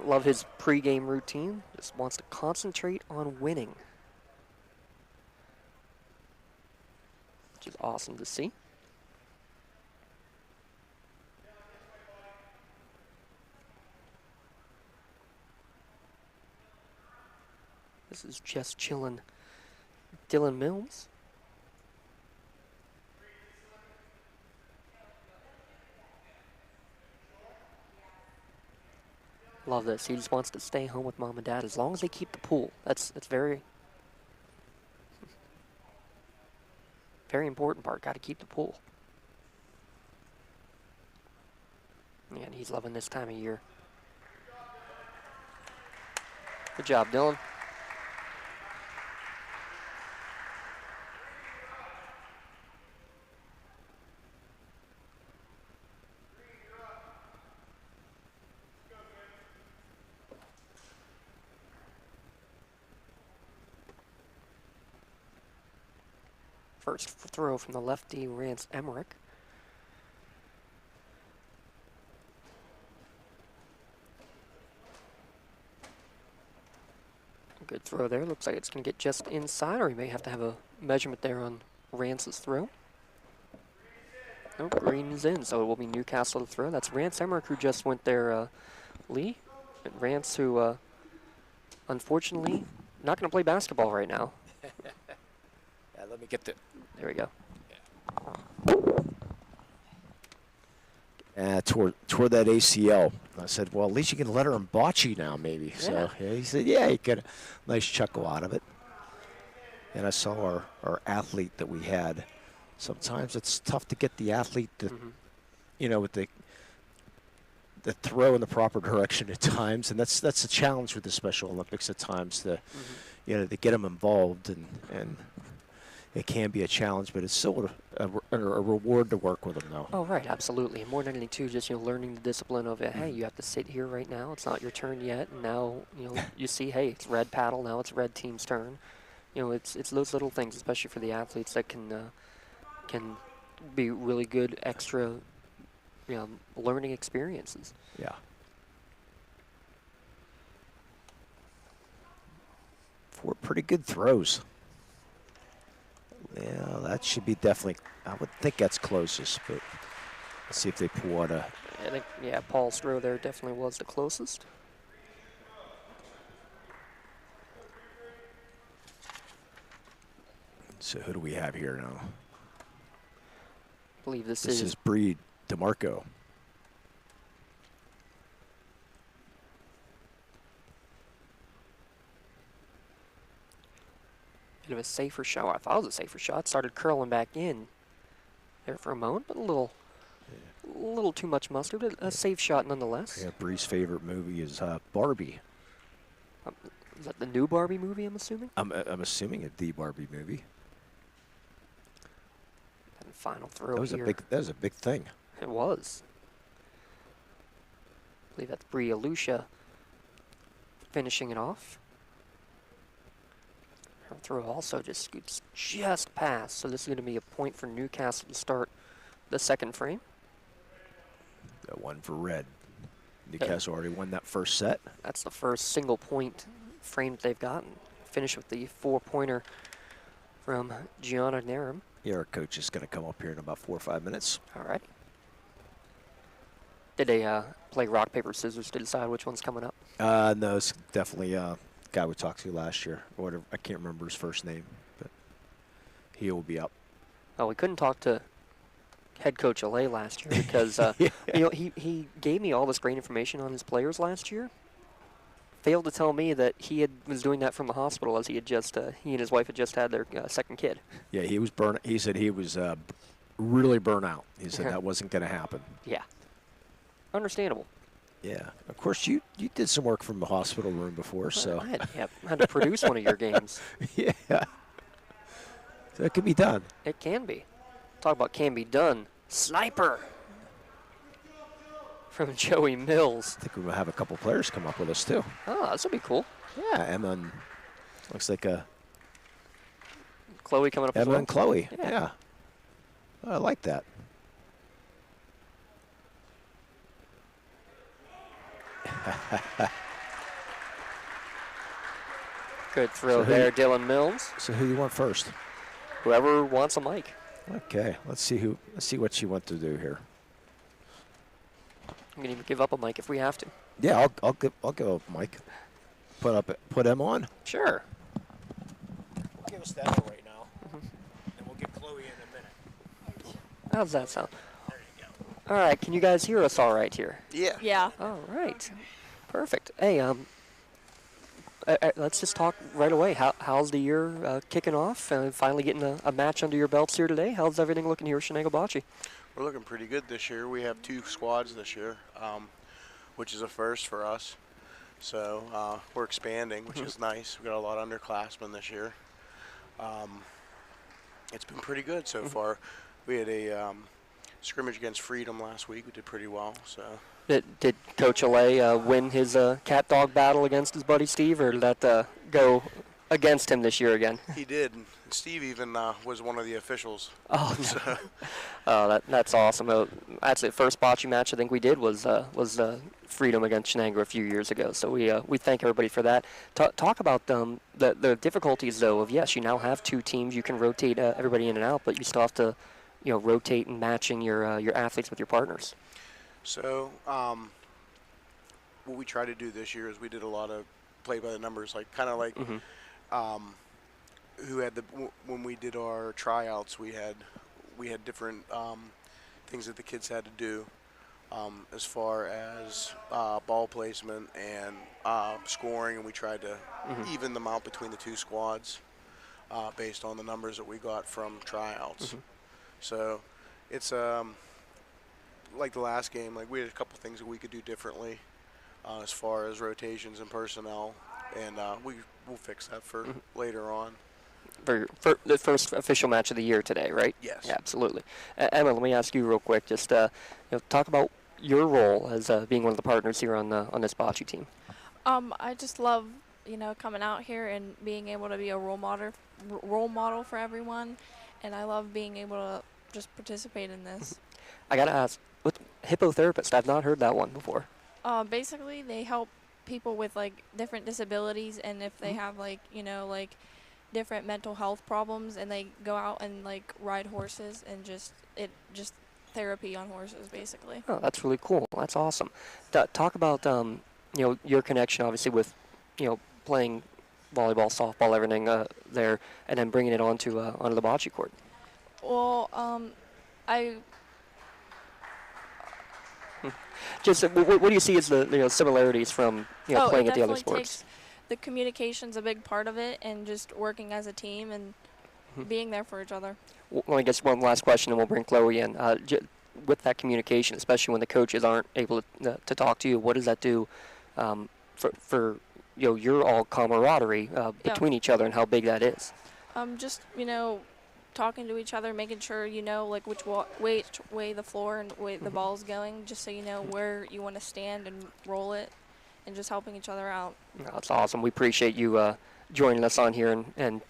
Love his pregame routine. Just wants to concentrate on winning, which is awesome to see. This is just chillin' Dylan Mills. Love this. He just wants to stay home with mom and dad as long as they keep the pool. That's very, very important part. Got to keep the pool. And he's loving this time of year. Good job, Dylan. First throw from the lefty, Rance Emmerich. Good throw there. Looks like it's going to get just inside, or he may have to have a measurement there on Rance's throw. Nope, green is in, so it will be Newcastle to throw. That's Rance Emmerich who just went there, Lee. And Rance who, unfortunately, not going to play basketball right now. Yeah, let me get the... There we go. Toward that ACL. I said, well, at least you can let her in bocce now, maybe. Yeah. So yeah, he said, yeah, he got a nice chuckle out of it. And I saw our athlete that we had. Sometimes it's tough to get the athlete to, you know, with the throw in the proper direction at times, and that's a challenge with the Special Olympics at times. To get them involved, and it can be a challenge, but it's still a reward to work with them, though. Oh, right, absolutely. And more than anything, too, just, learning the discipline of it. Hey, you have to sit here right now. It's not your turn yet. And now, you see, hey, it's red paddle. Now it's red team's turn. It's those little things, especially for the athletes, that can be really good extra, learning experiences. Yeah. 4 pretty good throws. Yeah, that should be definitely, I would think that's closest, but let's see if they pull out a... I think, yeah, Paul's throw there definitely was the closest. So who do we have here now? I believe this is Bree DeMarco. Bit of a safer shot. I thought it was a safer shot. Started curling back in there for a moment, but a little too much mustard. A safe shot nonetheless. Yeah, Bree's favorite movie is Barbie. Is that the new Barbie movie, I'm assuming? I'm assuming it's the Barbie movie. And final throw That was a big thing. It was. I believe that's Bree Alusha finishing it off. Her throw also just scoots just past, so this is going to be a point for Newcastle to start the second frame. Got one for red. Newcastle already won that first set. That's the first single point frame that they've gotten. Finish with the 4-pointer from Gianna Narum. Yeah, our coach is going to come up here in about 4 or 5 minutes. All right. Did they play rock, paper, scissors to decide which one's coming up? No, it's definitely a guy we talked to last year. Or whatever, I can't remember his first name, but he will be up. Oh, we couldn't talk to head coach Alay last year because he gave me all this great information on his players last year. Failed to tell me that was doing that from the hospital as he and his wife had just had their second kid. Yeah, he was burnt. He said he was really burnt out. He said that wasn't going to happen. Yeah. Understandable. Yeah. Of course, you did some work from the hospital room before, so. I had to produce one of your games. Yeah. So it can be done. It can be. Talk about can be done. Sniper from Joey Mills. I think we'll have a couple players come up with us, too. Oh, this will be cool. Yeah, Emma and looks like Chloe coming up as Emma well. and Chloe. Yeah. Yeah. I like that. Good throw there, Dylan Mills. So who do you want first? Whoever wants a mic. Okay, let's see what you want to do here. I'm gonna even give up a mic if we have to. Yeah, I'll go up, Mike. Put him on. Sure. We'll give us that right now, and we'll get Chloe in a minute. How's that sound? There you go. All right, can you guys hear us all right here? Yeah. Yeah. All right. Perfect. Hey, let's just talk right away. How's the year kicking off? Finally getting a match under your belts here today. How's everything looking here at Shenango Bocce? We're looking pretty good this year. We have 2 squads this year, which is a first for us. So we're expanding, which is nice. We've got a lot of underclassmen this year. It's been pretty good so far. We had a scrimmage against Freedom last week. We did pretty well. So. Did Coach Alay win his cat dog battle against his buddy Steve, or did that go against him this year again? He did. And Steve even was one of the officials. Oh, no. So. Oh, that's awesome. Actually, the first bocce match I think we did was Freedom against Shenango a few years ago. So we thank everybody for that. Talk about the difficulties though of yes, you now have 2 teams. You can rotate everybody in and out, but you still have to rotate and matching your athletes with your partners. So what we tried to do this year is we did a lot of play by the numbers, like kind of like who had when we did our tryouts, we had different things that the kids had to do as far as ball placement and scoring, and we tried to even them out between the 2 squads based on the numbers that we got from tryouts. So it's like the last game, like we had a couple things that we could do differently as far as rotations and personnel, and we'll fix that for later on. For the first official match of the year today, right? Yes. Yeah, absolutely. Emma, let me ask you real quick. Just talk about your role as being one of the partners here on this bocce team. I just love coming out here and being able to be a role model for everyone, and I love being able to just participate in this. I gotta ask, with hippotherapist, I've not heard that one before. Basically, they help people with different disabilities, and if they have different mental health problems, and they go out and ride horses and just therapy on horses basically. Oh, that's really cool. That's awesome. Talk about your connection obviously with playing volleyball, softball, everything there, and then bringing it onto the bocce court. Well, Just what do you see as the similarities from playing at the other sports? The communication's a big part of it, and just working as a team and being there for each other. Well, I guess one last question, and we'll bring Chloe in. With that communication, especially when the coaches aren't able to talk to you, what does that do for your all camaraderie between each other, and how big that is? Just talking to each other, making sure which way the floor and way the ball's going, just so you know where you want to stand and roll it, and just helping each other out. That's awesome. We appreciate you joining us on here and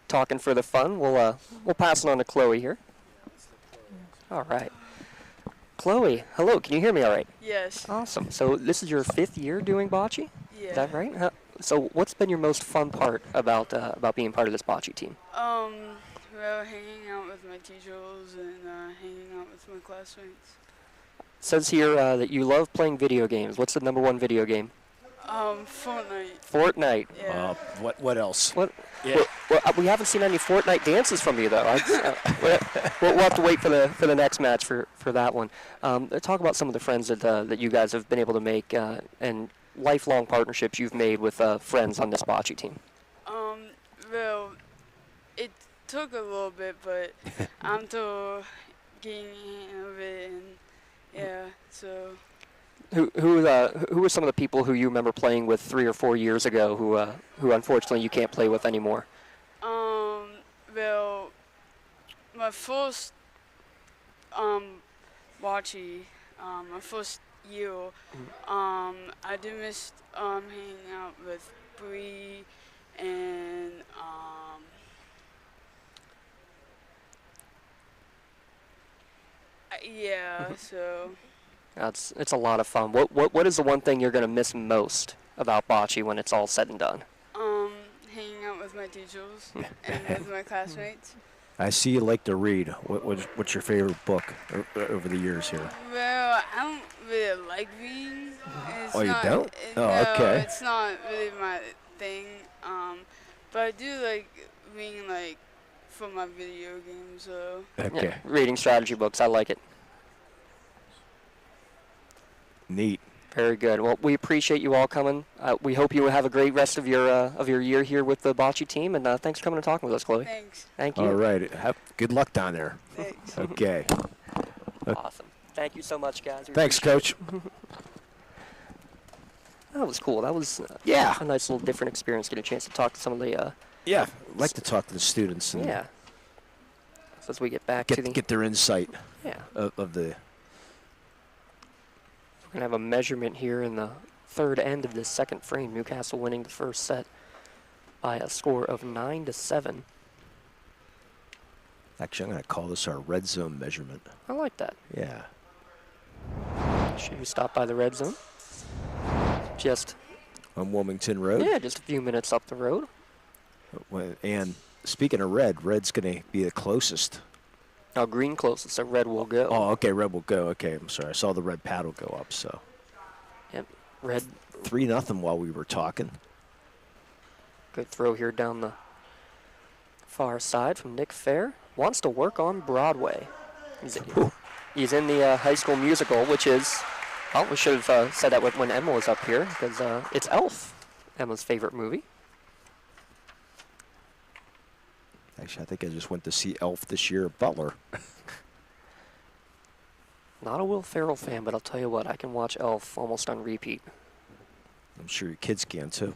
talking for the fun. We'll pass it on to Chloe here. All right. Chloe, hello. Can you hear me all right? Yes. Awesome. So this is your 5th year doing bocce? Yeah. Is that right? So what's been your most fun part about being part of this bocce team? Well, hanging out with my teachers and hanging out with my classmates. It says here that you love playing video games. What's the #1 video game? Fortnite. Fortnite. Yeah. What else? What? Yeah. Well, we haven't seen any Fortnite dances from you, though. We'll have to wait for the next match for that one. Talk about some of the friends that you guys have been able to make and lifelong partnerships you've made with friends on this bocce team. Well, it took a little bit, but I'm still getting the hang of it, and yeah, so. Who were some of the people who you remember playing with 3 or 4 years ago who unfortunately you can't play with anymore? Well, my first bocce, my first year, I did miss hanging out with Bree and yeah, so. It's a lot of fun. What is the one thing you're going to miss most about bocce when it's all said and done? Hanging out with my teachers and with my classmates. I see you like to read. What's your favorite book over the years here? Well, I don't really like reading. It's You don't? No, Okay. it's not really my thing. But I do like reading, like, for my video games. So. Okay. Yeah, reading strategy books. I like it. Neat. Very good. Well, we appreciate you all coming. We hope you have a great rest of your year here with the bocce team, and thanks for coming and talking with us, Chloe. Thanks. Thank you. All right. Good luck down there. Thanks. Okay. Awesome. Thank you so much, guys. Thanks, Coach. That was cool. That was Yeah. a nice little different experience. Get a chance to talk to some of the Yeah. I'd like to talk to the students and yeah. So as we get back to the get their insight yeah. of the. We're going to have a measurement here in the third end of this second frame. Newcastle winning the first set by a score of 9-7. Actually, I'm going to call this our red zone measurement. I like that. Yeah. Should we stop by the red zone? Just On Wilmington Road. yeah, just a few minutes up the road. And speaking of red's going to be the closest. Now green closest, so red will go. Oh, okay, red will go. Okay, I'm sorry. I saw the red paddle go up, so. Yep, red. 3-0 while we were talking. Good throw here down the far side from Nick Fair. Wants to work on Broadway. He's in the High School Musical, which is, well, we should have said that when Emma was up here, because it's Elf, Emma's favorite movie. Actually, I think I just went to see Elf this year at Butler. Not a Will Ferrell fan, but I'll tell you what, I can watch Elf almost on repeat. I'm sure your kids can, too.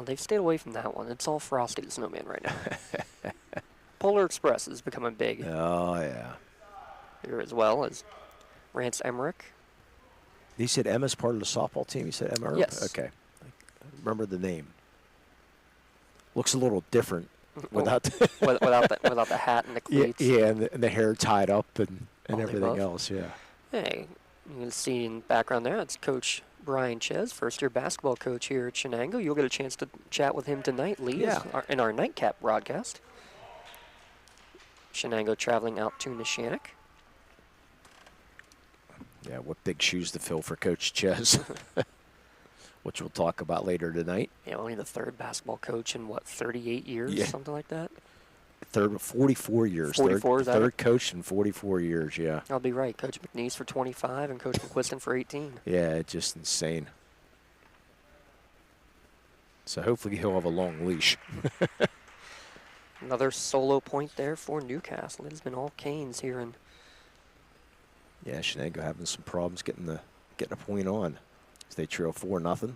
They've stayed away from that one. It's all Frosty the Snowman right now. Polar Express is becoming big. Oh, yeah. Here as well as Rance Emmerich. He said Emma's part of the softball team. He said Emma? Yes. Okay. I remember the name. Looks a little different without without the hat and the cleats. Yeah, and the hair tied up and everything above. else, yeah. Hey, you can see in the background there, that's Coach Brian Ches, first-year basketball coach here at Shenango. You'll get a chance to chat with him tonight, Lee, in our nightcap broadcast. Shenango traveling out to Neshannock. Yeah, what big shoes to fill for Coach Ches, which we'll talk about later tonight. Yeah, only the third basketball coach in, 38 years, Yeah. something like that? 44 years. 44, is that third it? coach in 44 years, yeah. I'll be right. Coach McNeese for 25 and Coach McQuiston for 18. Yeah, it's just insane. So hopefully he'll have a long leash. Another solo point there for Newcastle. It has been all Canes here. And Yeah, Shenango having some problems getting a point on. As they trail 4-0.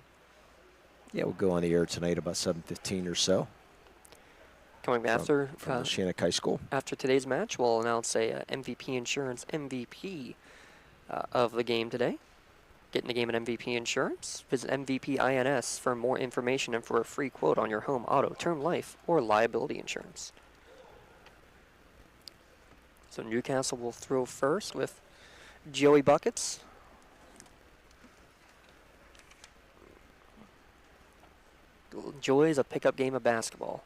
Yeah, we'll go on the air tonight about 7:15 or so. coming after From Shenango High School. After today's match, we'll announce a MVP Insurance MVP of the game today. Get in the game at MVP Insurance. Visit MVP INS for more information and for a free quote on your home, auto, term life, or liability insurance. So Newcastle will throw first with Joey Buckets. Joy is a pickup game of basketball.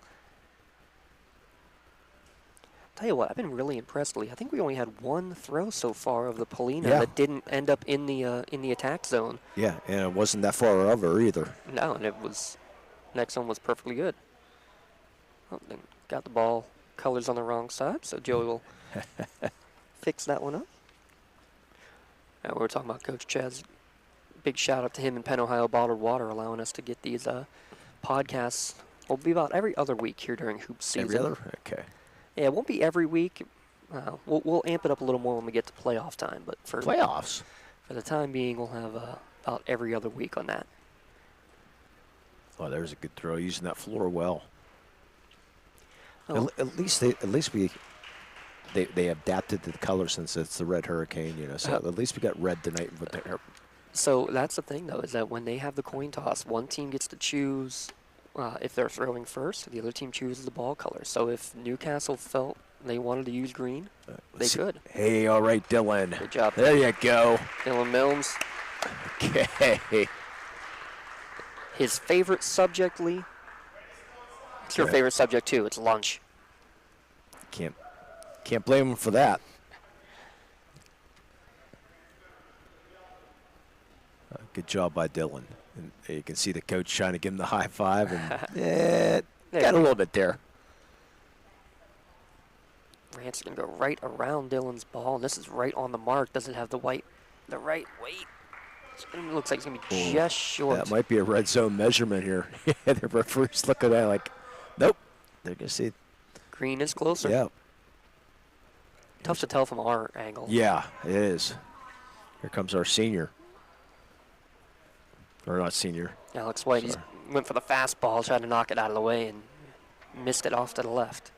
tell you what, I've been really impressed, Lee. I think we only had one throw so far of the Polina Yeah. that didn't end up in the attack zone. Yeah, and it wasn't that far over either. No, and next one was perfectly good. Oh, then got the ball colors on the wrong side, so Joey will fix that one up. And we were talking about Coach Chaz. Big shout out to him and Penn Ohio Bottled Water allowing us to get these podcasts. Will be about every other week here during hoop season. Every other? Okay. Yeah, it won't be every week. We'll amp it up a little more when we get to playoff time. But for Playoffs? For the time being, we'll have about every other week on that. Oh, there's a good throw, using that floor well. Oh. At least they adapted to the color since it's the Red Hurricane, you know. So at least we got red tonight. So that's the thing, though, is that when they have the coin toss, one team gets to choose if they're throwing first, the other team chooses the ball color. So if Newcastle felt they wanted to use green, they could. Hey, all right, Dylan. Good job. There you go. Dylan Milnes. Okay. His favorite subject, Lee? It's your favorite subject, too. It's lunch. Can't blame him for that. Good job by Dylan. And you can see the coach trying to give him the high five, and got a little bit there. Rance is going to go right around Dylan's ball, and this is right on the mark. Doesn't have the right weight. It looks like it's going to be just short. That might be a red zone measurement here. The referee's looking at it like, nope. They're going to see. Green is closer. Yeah. Tough to tell from our angle. Yeah, it is. Here comes our senior. Or not senior. Alex White, he went for the fastball, tried to knock it out of the way, and missed it off to the left.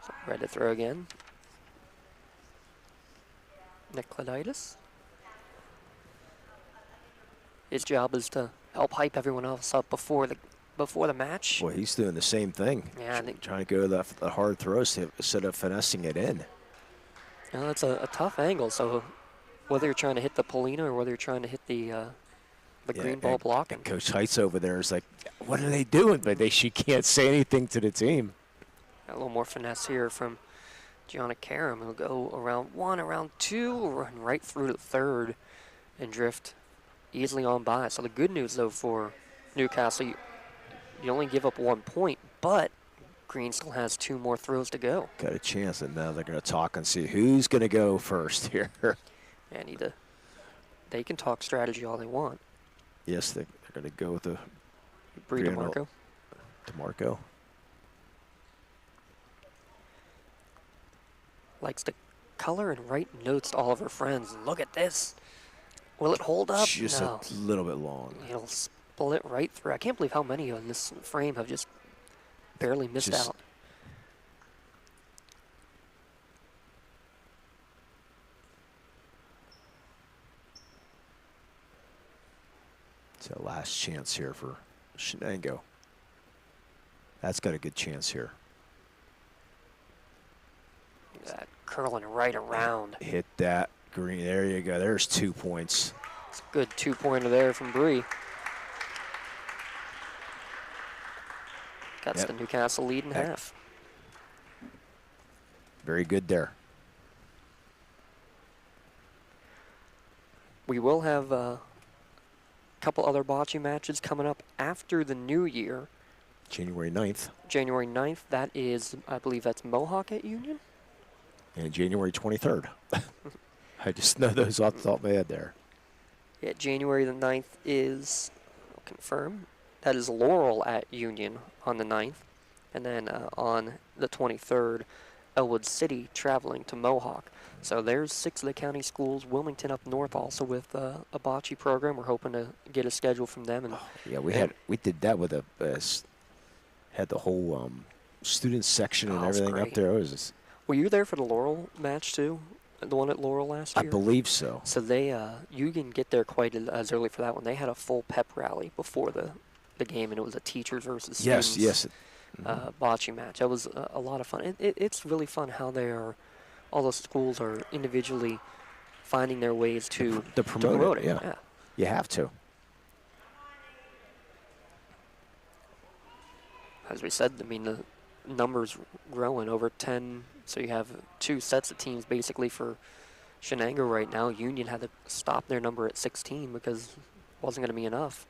So ready to throw again. Nicolaitis. His job is to help hype everyone else up before the match. Boy, he's doing the same thing. Yeah, trying to go to the hard throws instead of finessing it in. You know, that's a tough angle. So whether you're trying to hit the Polina or whether you're trying to hit the green ball blocking. Coach Heights over there is like, what are they doing? But she can't say anything to the team. Got a little more finesse here from Gianna Karam. He'll go around one, around two, run right through to third and drift easily on by. So the good news, though, for Newcastle, you only give up 1 point, but Green still has 2 more throws to go. Got a chance, and now they're going to talk and see who's going to go first here. And they can talk strategy all they want. Yes, they're going to go with the Bree DeMarco. DeMarco. Likes to color and write notes to all of her friends. Look at this. Will it hold up? Just no. a little bit long. It'll split right through. I can't believe how many on this frame have just barely missed out. It's a last chance here for Shenango. That's got a good chance here. That curling right around. Hit that green. There you go. There's 2 points. It's a good 2-pointer there from Bree. That's the Newcastle lead in half. Very good there. We will have a couple other bocce matches coming up after the new year. January 9th. January 9th. That is, I believe that's Mohawk at Union. And January 23rd. I just know those off the top of my head there. Yeah, January the 9th is, I'll confirm, that is Laurel at Union on the 9th. And then on the 23rd, Elwood City traveling to Mohawk. So there's 6 of the county schools. Wilmington up north also with a bocce program. We're hoping to get a schedule from them. And yeah, we did that with had the whole student section and everything up there. It was just, were you there for the Laurel match too? The one at Laurel last year? I believe so. So they, you can get there quite as early for that one. They had a full pep rally before the game, and it was a teachers versus students. Yes. Bocce match. That was a lot of fun. It's really fun how all those schools are individually finding their ways to promote it. Yeah, you have to. as we said, I mean, the numbers growing over 10. So you have 2 sets of teams basically for Shenango right now. Union had to stop their number at 16 because it wasn't going to be enough.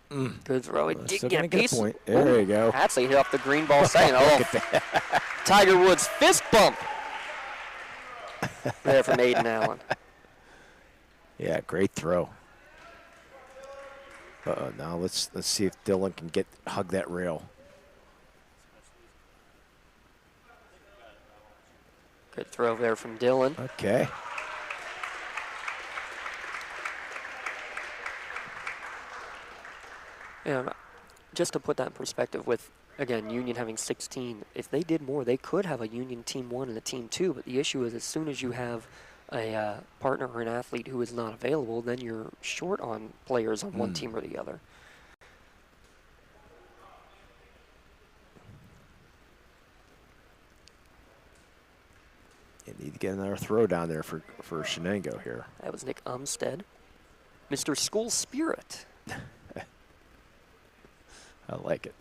Good throw. It did get a piece. Get a point. There you go. Hatsley hit off the green ball second. Oh, Tiger Woods fist bump there from Aiden Allen. Yeah, great throw. Now let's see if Dylan can hug that rail. Good throw there from Dylan. Okay. And just to put that in perspective with, again, Union having 16, if they did more, they could have a Union Team 1 and a Team 2, but the issue is as soon as you have a partner or an athlete who is not available, then you're short on players on one team or the other. You need to get another throw down there for Shenango here. That was Nick Umstead. Mr. School Spirit. I like it.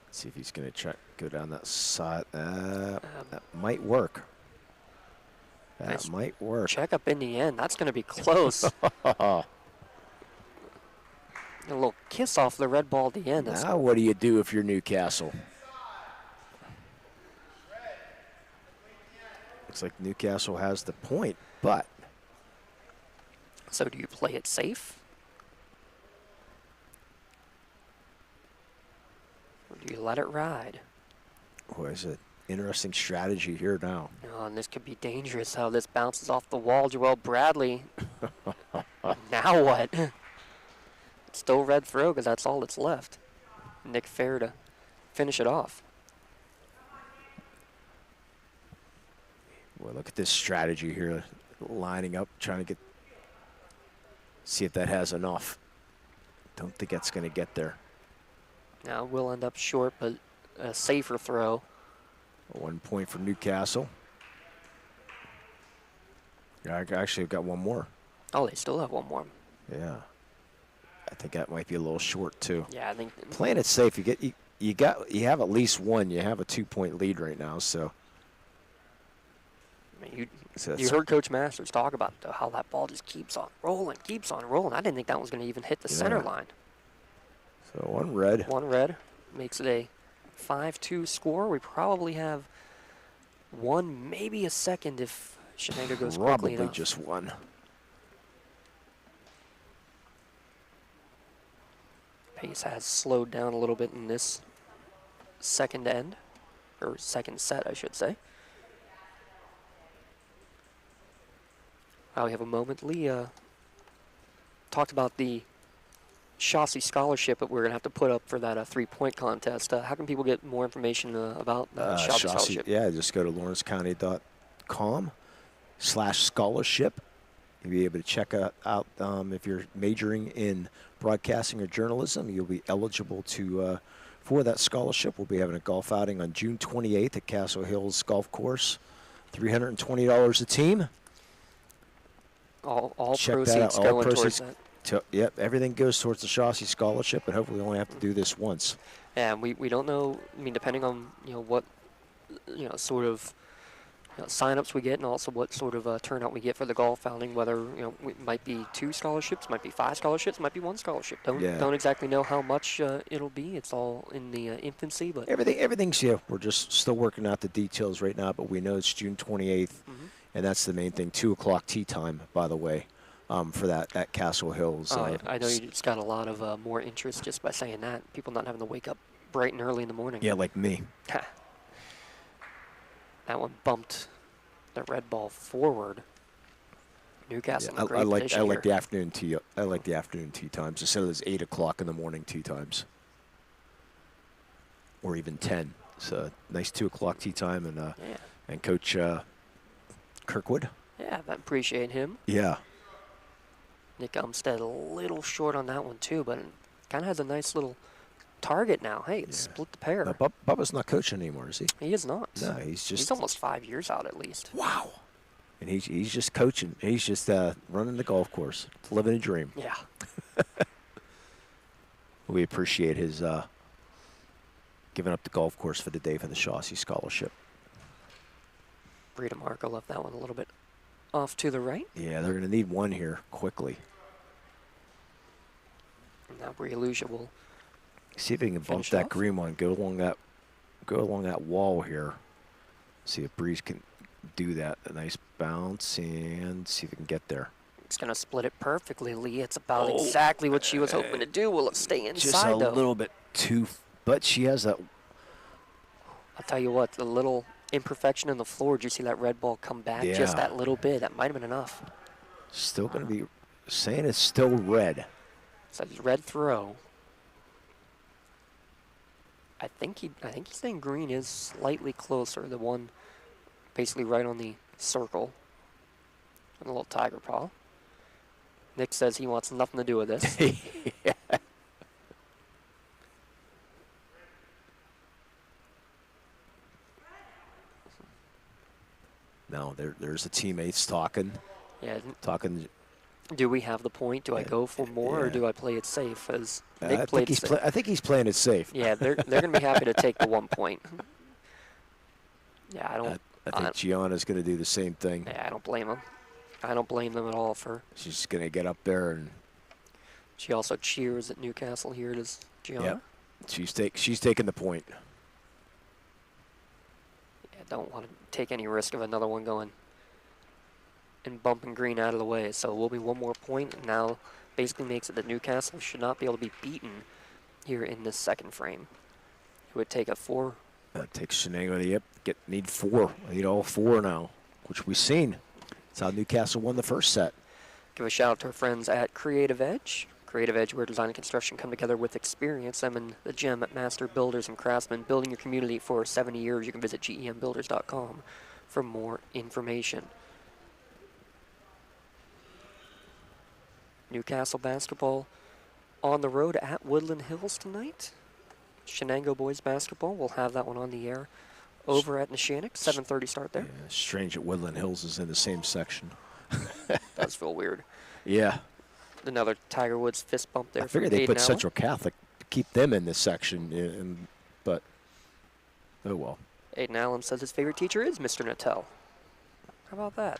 Let's see if he's going to go down that side. That might work. That Nice might work. Check up in the end. That's going to be close. A little kiss off the red ball at the end. Now what do you do if you're Newcastle? Looks like Newcastle has the point, but. So do you play it safe? Or do you let it ride? Boy, it's an interesting strategy here now. Oh, and this could be dangerous how this bounces off the wall. Joel Bradley. Now what? It's still red throw because that's all that's left. Nick Fair to finish it off. Boy, look at this strategy here. Lining up, trying to see if that has enough. Don't think that's going to get there. Now we'll end up short, but a safer throw. 1 point for Newcastle. Yeah, I actually got one more. Oh, they still have one more. Yeah. I think that might be a little short too. Yeah, I think playing it safe, you have at least one. You have a 2-point lead right now, so. I mean, you heard Coach Masters talk about how that ball just keeps on rolling. I didn't think that was going to even hit the center line. So one red. One red makes it a 5-2 score. We probably have one, maybe a second if Shenango goes quickly enough. Probably just one. Pace has slowed down a little bit in this second end, or second set, I should say. We have a moment. Lee talked about the Chauncey scholarship that we're going to have to put up for that 3-point contest. How can people get more information about the Chauncey scholarship? Yeah, just go to lawrencecounty.com/scholarship. You'll be able to check out if you're majoring in broadcasting or journalism, you'll be eligible for that scholarship. We'll be having a golf outing on June 28th at Castle Hills Golf Course. $320 a team. All proceeds going towards that. Yep, everything goes towards the Chauncey scholarship, and hopefully we only have to do this once. And we don't know. I mean, depending on what sort of sign-ups we get, and also what sort of turnout we get for the golf outing. Whether it might be 2 scholarships, might be 5 scholarships, might be 1 scholarship. Don't exactly know how much it'll be. It's all in the infancy, but everything's we're just still working out the details right now. But we know it's June 28th, and that's the main thing. 2:00 tee time, by the way. For that at Castle Hills. I know you just got a lot of more interest just by saying that. People not having to wake up bright and early in the morning. Yeah, like me. That one bumped the red ball forward. Newcastle. Yeah, I like the afternoon tee. I like the afternoon tee times instead of those 8:00 in the morning tee times, or even 10. So nice 2:00 tee time, and Coach Kirkwood. Yeah, I appreciate him. Yeah. Nick Umstead a little short on that one too, but kind of has a nice little target now. Hey, it's split the pair. No, Bubba's not coaching anymore, is he? He is not. No, he's almost 5 years out at least. Wow. And he's just coaching. He's just running the golf course, living a dream. Yeah. We appreciate his giving up the golf course for the day for the Chauncey Scholarship. Brita Marco left that one a little bit off to the right. Yeah, they're going to need one here quickly. And now Bria Lucia will see if he can bump finish that off. green one. Go along that wall here. See if Breeze can do that. A nice bounce and see if he can get there. It's going to split it perfectly, Lee. It's about exactly what she was hoping to do. Will it stay inside, Just a though? little bit too, but she has that. I'll tell you what, the little imperfection in the floor, did you see that red ball come back just Yeah. that little bit? That might have been enough. Still going to be saying it's still red. So it's red throw. I think he's saying green is slightly closer. The one basically right on the circle. And a little tiger paw. Nick says he wants nothing to do with this. Yeah. No, there's the teammates talking. Yeah. Talking. Do we have the point? Do I go for more, or do I play it safe? As Nick I played it safe. I think he's playing it safe. Yeah, they're going to be happy to take the 1 point. Yeah, I think Gianna's going to do the same thing. Yeah, I don't blame him. I don't blame them at all for. She's going to get up there and. She also cheers at Newcastle. Here it is, Gianna. Yeah, she's taking the point. Yeah, don't want to take any risk of another one going and bumping green out of the way. So it will be 1 more point, and now basically makes it that Newcastle should not be able to be beaten here in this second frame. It would take a 4. That takes Shenango. Need 4. Need all 4 now, which we've seen. That's how Newcastle won the first set. Give a shout out to our friends at Creative Edge. Creative Edge, where design and construction come together with experience. I'm in the gym at Master Builders and Craftsmen, building your community for 70 years. You can visit gembuilders.com for more information. Newcastle basketball on the road at Woodland Hills tonight. Shenango boys basketball, we'll have that one on the air over at Neshannock. 7:30 start there. Yeah, strange that Woodland Hills is in the same section. Does feel weird. Yeah. Another Tiger Woods fist bump there. I figured they put Central Catholic to keep them in this section, but oh well. Aiden Allen says his favorite teacher is Mr. Nattell. How about that?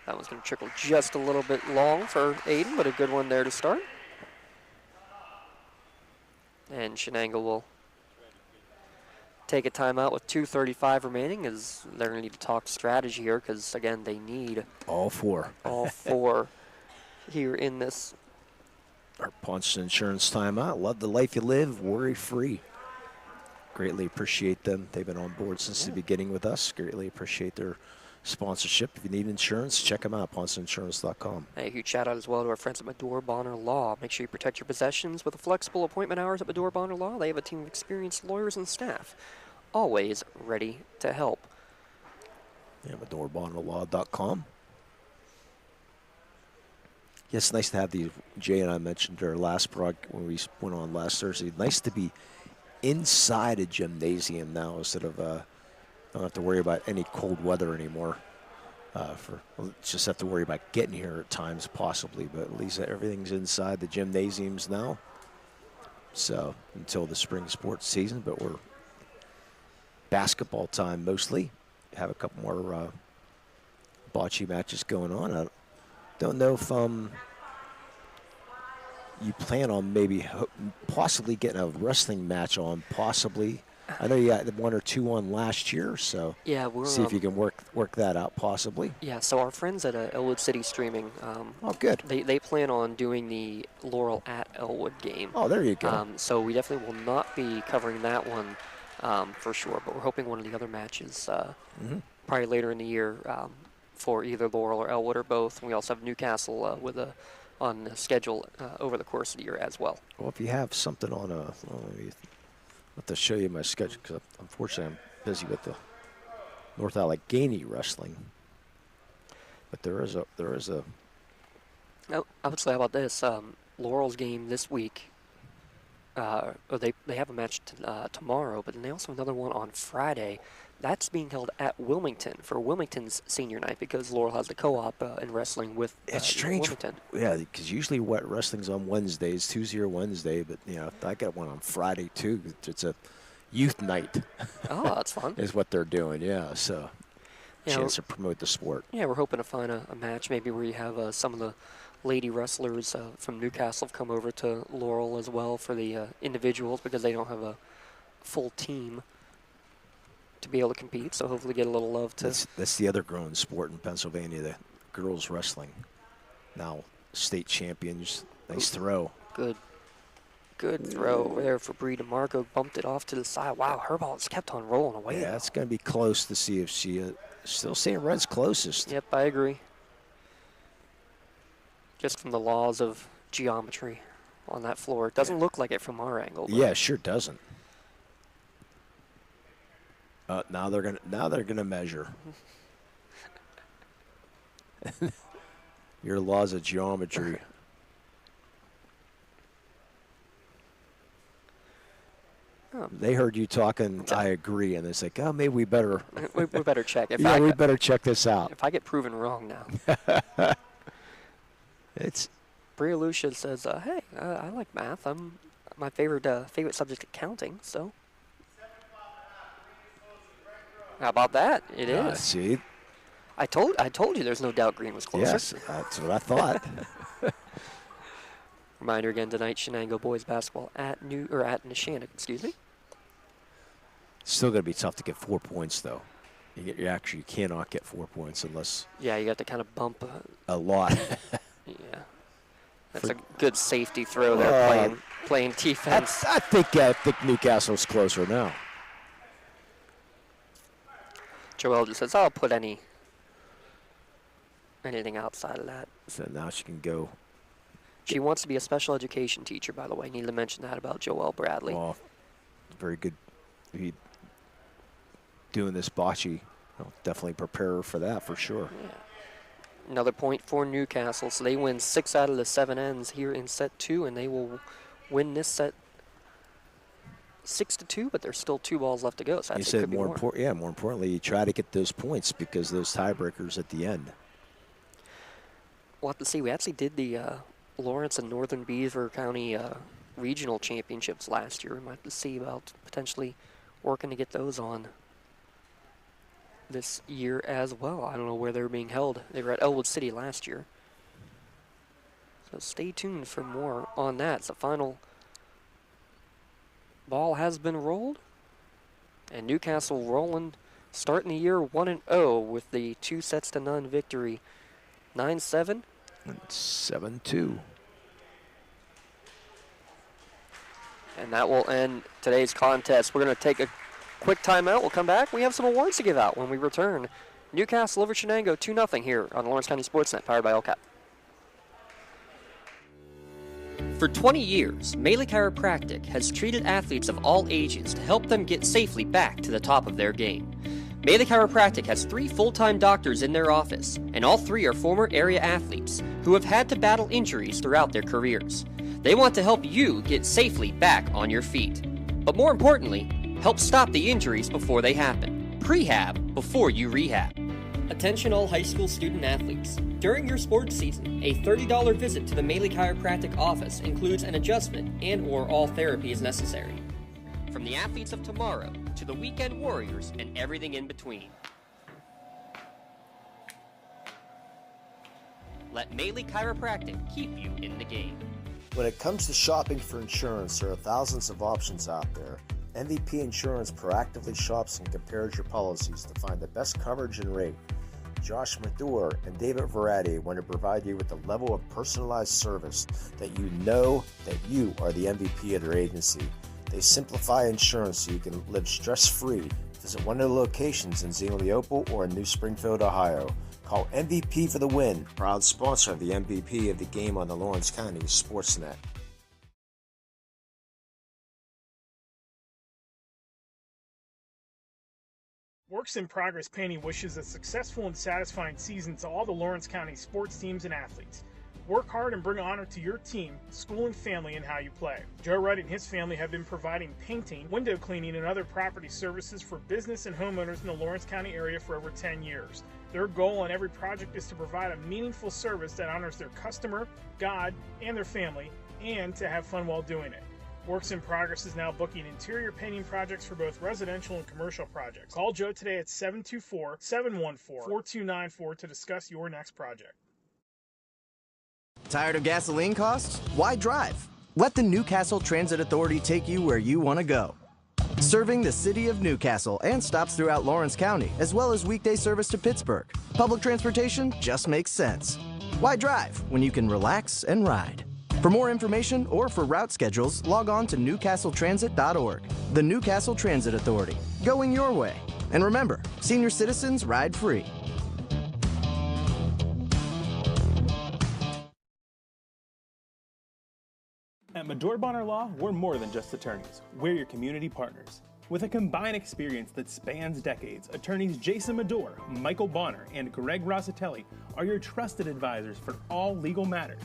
That one's going to trickle just a little bit long for Aiden, but a good one there to start. And Shenango will take a timeout with 2:35 remaining, as they're going to need to talk strategy here, because, again, they need all 4. All 4 here in this. Our Ponce Insurance timeout. Love the life you live, worry-free. Greatly appreciate them. They've been on board since the beginning with us. Greatly appreciate their sponsorship. If you need insurance, check them out, PonceInsurance.com. A huge shout out as well to our friends at Medore Bonner Law. Make sure you protect your possessions with the flexible appointment hours at Medore Bonner Law. They have a team of experienced lawyers and staff, always ready to help. Yeah, MedoreBonnerLaw.com. Yeah, it's nice to have the, Jay and I mentioned our last when we went on last Thursday, nice to be inside a gymnasium now instead of don't have to worry about any cold weather anymore. Just have to worry about getting here at times, possibly, but at least everything's inside the gymnasiums now. So until the spring sports season, but we're basketball time mostly. Have a couple more bocce matches going on. I don't know if you plan on maybe possibly getting a wrestling match on, possibly. I know you got 1 or 2 on last year, so yeah, we're see if you can work that out, possibly. Yeah, so our friends at Elwood City Streaming, oh, good. They plan on doing the Laurel at Elwood game. Oh, there you go. So we definitely will not be covering that one for sure, but we're hoping one of the other matches probably later in the year for either Laurel or Elwood or both. And we also have Newcastle on the schedule over the course of the year as well. Well, if you have something on I'll have to show you my schedule because unfortunately I'm busy with the North Allegheny wrestling. But there is a. Oh, I would say, how about this? Laurel's game this week they have a match tomorrow, but then they also have another one on Friday. That's being held at Wilmington for Wilmington's senior night because Laurel has the co-op in wrestling with It's strange. Wilmington. Yeah, because usually what wrestling's on Wednesdays, Tuesday or Wednesday, but I got one on Friday too. It's a youth night. Oh, that's fun. Is what they're doing, yeah. So chance to promote the sport. Yeah, we're hoping to find a match maybe where you have some of the lady wrestlers from Newcastle have come over to Laurel as well for the individuals because they don't have a full team to be able to compete, so hopefully get a little love to. That's the other growing sport in Pennsylvania, the girls wrestling. Now state champions. Nice throw. Good throw over there for Bree DeMarco. Bumped it off to the side. Wow, her ball has kept on rolling away. Yeah, it's going to be close to see if she still saying Red's closest. Yep, I agree. Just from the laws of geometry on that floor. It doesn't look like it from our angle. Yeah, it sure doesn't. Now they're gonna measure. Your laws of geometry. They heard you talking. I agree, and it's like, oh, maybe we better. we better check. We better check this out. If I get proven wrong now. It's. Bria Lucia says, "Hey, I like math. My favorite subject is accounting. So." How about that? It is. See, I told you there's no doubt Green was closer. Yes, that's what I thought. Reminder again tonight: Shenango boys basketball at Neshannock. Excuse me. Still going to be tough to get 4 points though. You actually cannot get 4 points unless. Yeah, you got to kind of bump a lot. Yeah, that's a good safety throw there. Playing defense. I think Newcastle's closer now. Joelle just says, I'll put anything outside of that. So now she can go. She wants to be a special education teacher, by the way. Need to mention that about Joelle Bradley. Oh, very good. Doing this bocce, I'll definitely prepare her for that for sure. Yeah. Another point for Newcastle. So they win 6 out of the 7 ends here in set 2, and they will win this set 6-2, but there's still 2 balls left to go. So you said more importantly, you try to get those points because those tiebreakers at the end. We'll have to see. We actually did the Lawrence and Northern Beaver County regional championships last year. We might have to see about potentially working to get those on this year as well. I don't know where they're being held. They were at Elwood City last year. So stay tuned for more on that. So final ball has been rolled, and Newcastle rolling, starting the year 1-0 with the 2-0 victory, 9-7. 7-2. And that will end today's contest. We're going to take a quick timeout. We'll come back. We have some awards to give out when we return. Newcastle over Shenango 2-0 here on Lawrence County SportsNet, powered by LCAP. For 20 years, Melee Chiropractic has treated athletes of all ages to help them get safely back to the top of their game. Melee Chiropractic has 3 full-time doctors in their office, and all 3 are former area athletes who have had to battle injuries throughout their careers. They want to help you get safely back on your feet. But more importantly, help stop the injuries before they happen. Prehab before you rehab. Attention all high school student athletes. During your sports season, a $30 visit to the Melee Chiropractic office includes an adjustment and/or all therapy is necessary. From the athletes of tomorrow to the weekend warriors and everything in between. Let Melee Chiropractic keep you in the game. When it comes to shopping for insurance, there are thousands of options out there. MVP Insurance proactively shops and compares your policies to find the best coverage and rate. Josh Mathur and David Verratti want to provide you with the level of personalized service that you know that you are the MVP of their agency. They simplify insurance so you can live stress-free. Visit one of the locations in Zeno-Leopold or in New Springfield, Ohio. Call MVP for the win. Proud sponsor of the MVP of the game on the Lawrence County SportsNet. Works in Progress Painting wishes a successful and satisfying season to all the Lawrence County sports teams and athletes. Work hard and bring honor to your team, school, and family in how you play. Joe Wright and his family have been providing painting, window cleaning, and other property services for business and homeowners in the Lawrence County area for over 10 years. Their goal on every project is to provide a meaningful service that honors their customer, God, and their family, and to have fun while doing it. Works in Progress is now booking interior painting projects for both residential and commercial projects. Call Joe today at 724-714-4294 to discuss your next project. Tired of gasoline costs? Why drive? Let the Newcastle Transit Authority take you where you want to go. Serving the city of Newcastle and stops throughout Lawrence County, as well as weekday service to Pittsburgh. Public transportation just makes sense. Why drive when you can relax and ride? For more information or for route schedules, log on to newcastletransit.org. The Newcastle Transit Authority, going your way. And remember, senior citizens ride free. At Medore Bonner Law, we're more than just attorneys. We're your community partners. With a combined experience that spans decades, attorneys Jason Medore, Michael Bonner, and Greg Rossitelli are your trusted advisors for all legal matters.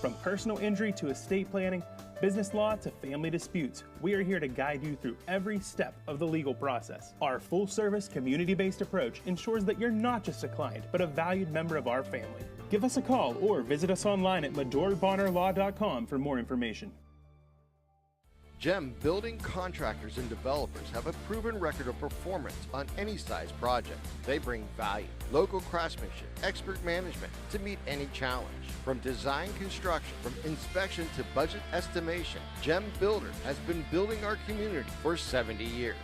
From personal injury to estate planning, business law to family disputes, we are here to guide you through every step of the legal process. Our full-service, community-based approach ensures that you're not just a client, but a valued member of our family. Give us a call or visit us online at MedoreBonnerLaw.com for more information. GEM building contractors and developers have a proven record of performance on any size project. They bring value, local craftsmanship, expert management to meet any challenge. From design construction, from inspection to budget estimation, GEM Builders has been building our community for 70 years.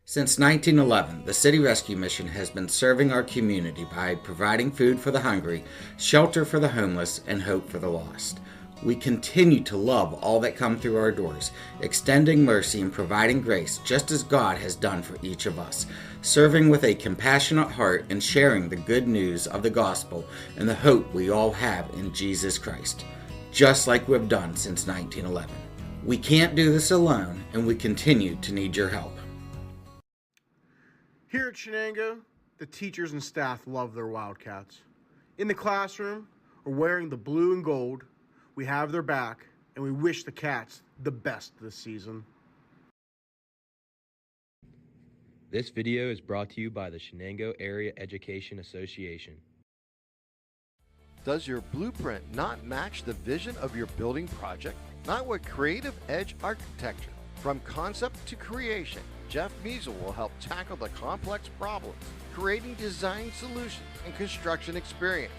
Since 1911, the City Rescue Mission has been serving our community by providing food for the hungry, shelter for the homeless, and hope for the lost. We continue to love all that come through our doors, extending mercy and providing grace just as God has done for each of us, serving with a compassionate heart and sharing the good news of the gospel and the hope we all have in Jesus Christ, just like we've done since 1911. We can't do this alone, and we continue to need your help. Here at Shenango, the teachers and staff love their Wildcats. In the classroom, or wearing the blue and gold, we have their back, and we wish the Cats the best this season. This video is brought to you by the Shenango Area Education Association. Does your blueprint not match the vision of your building project? Not with Creative Edge Architecture. From concept to creation, Jeff Measle will help tackle the complex problems, creating design solutions and construction experience.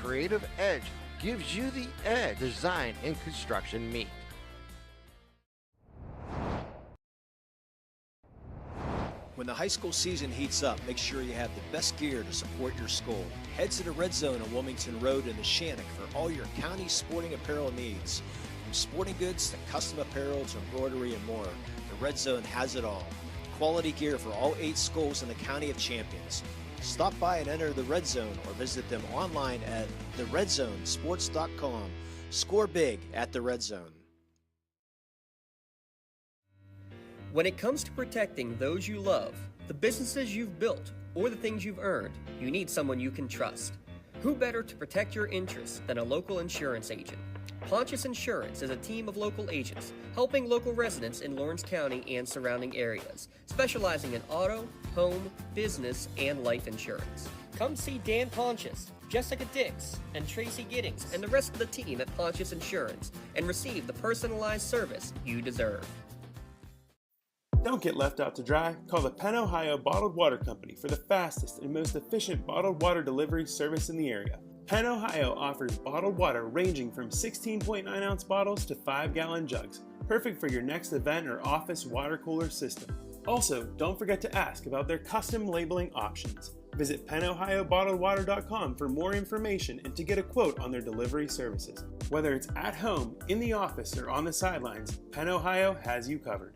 Creative Edge gives you the edge design and construction meet. When the high school season heats up, make sure you have the best gear to support your school. Head to the Red Zone on Wilmington Road in the Shannock for all your county sporting apparel needs. From sporting goods to custom apparel to embroidery and more, the Red Zone has it all. Quality gear for all 8 schools in the County of Champions. Stop by and enter the Red Zone or visit them online at theredzonesports.com. Score big at the Red Zone. When it comes to protecting those you love, the businesses you've built, or the things you've earned, you need someone you can trust. Who better to protect your interests than a local insurance agent? Pontius Insurance is a team of local agents helping local residents in Lawrence County and surrounding areas, specializing in auto, home, business, and life insurance. Come see Dan Pontius, Jessica Dix, and Tracy Giddings, and the rest of the team at Pontius Insurance, and receive the personalized service you deserve. Don't get left out to dry. Call the Penn Ohio Bottled Water Company for the fastest and most efficient bottled water delivery service in the area. Penn Ohio offers bottled water ranging from 16.9-ounce bottles to 5-gallon jugs, perfect for your next event or office water cooler system. Also, don't forget to ask about their custom labeling options. Visit PennOhioBottledWater.com for more information and to get a quote on their delivery services. Whether it's at home, in the office, or on the sidelines, Penn Ohio has you covered.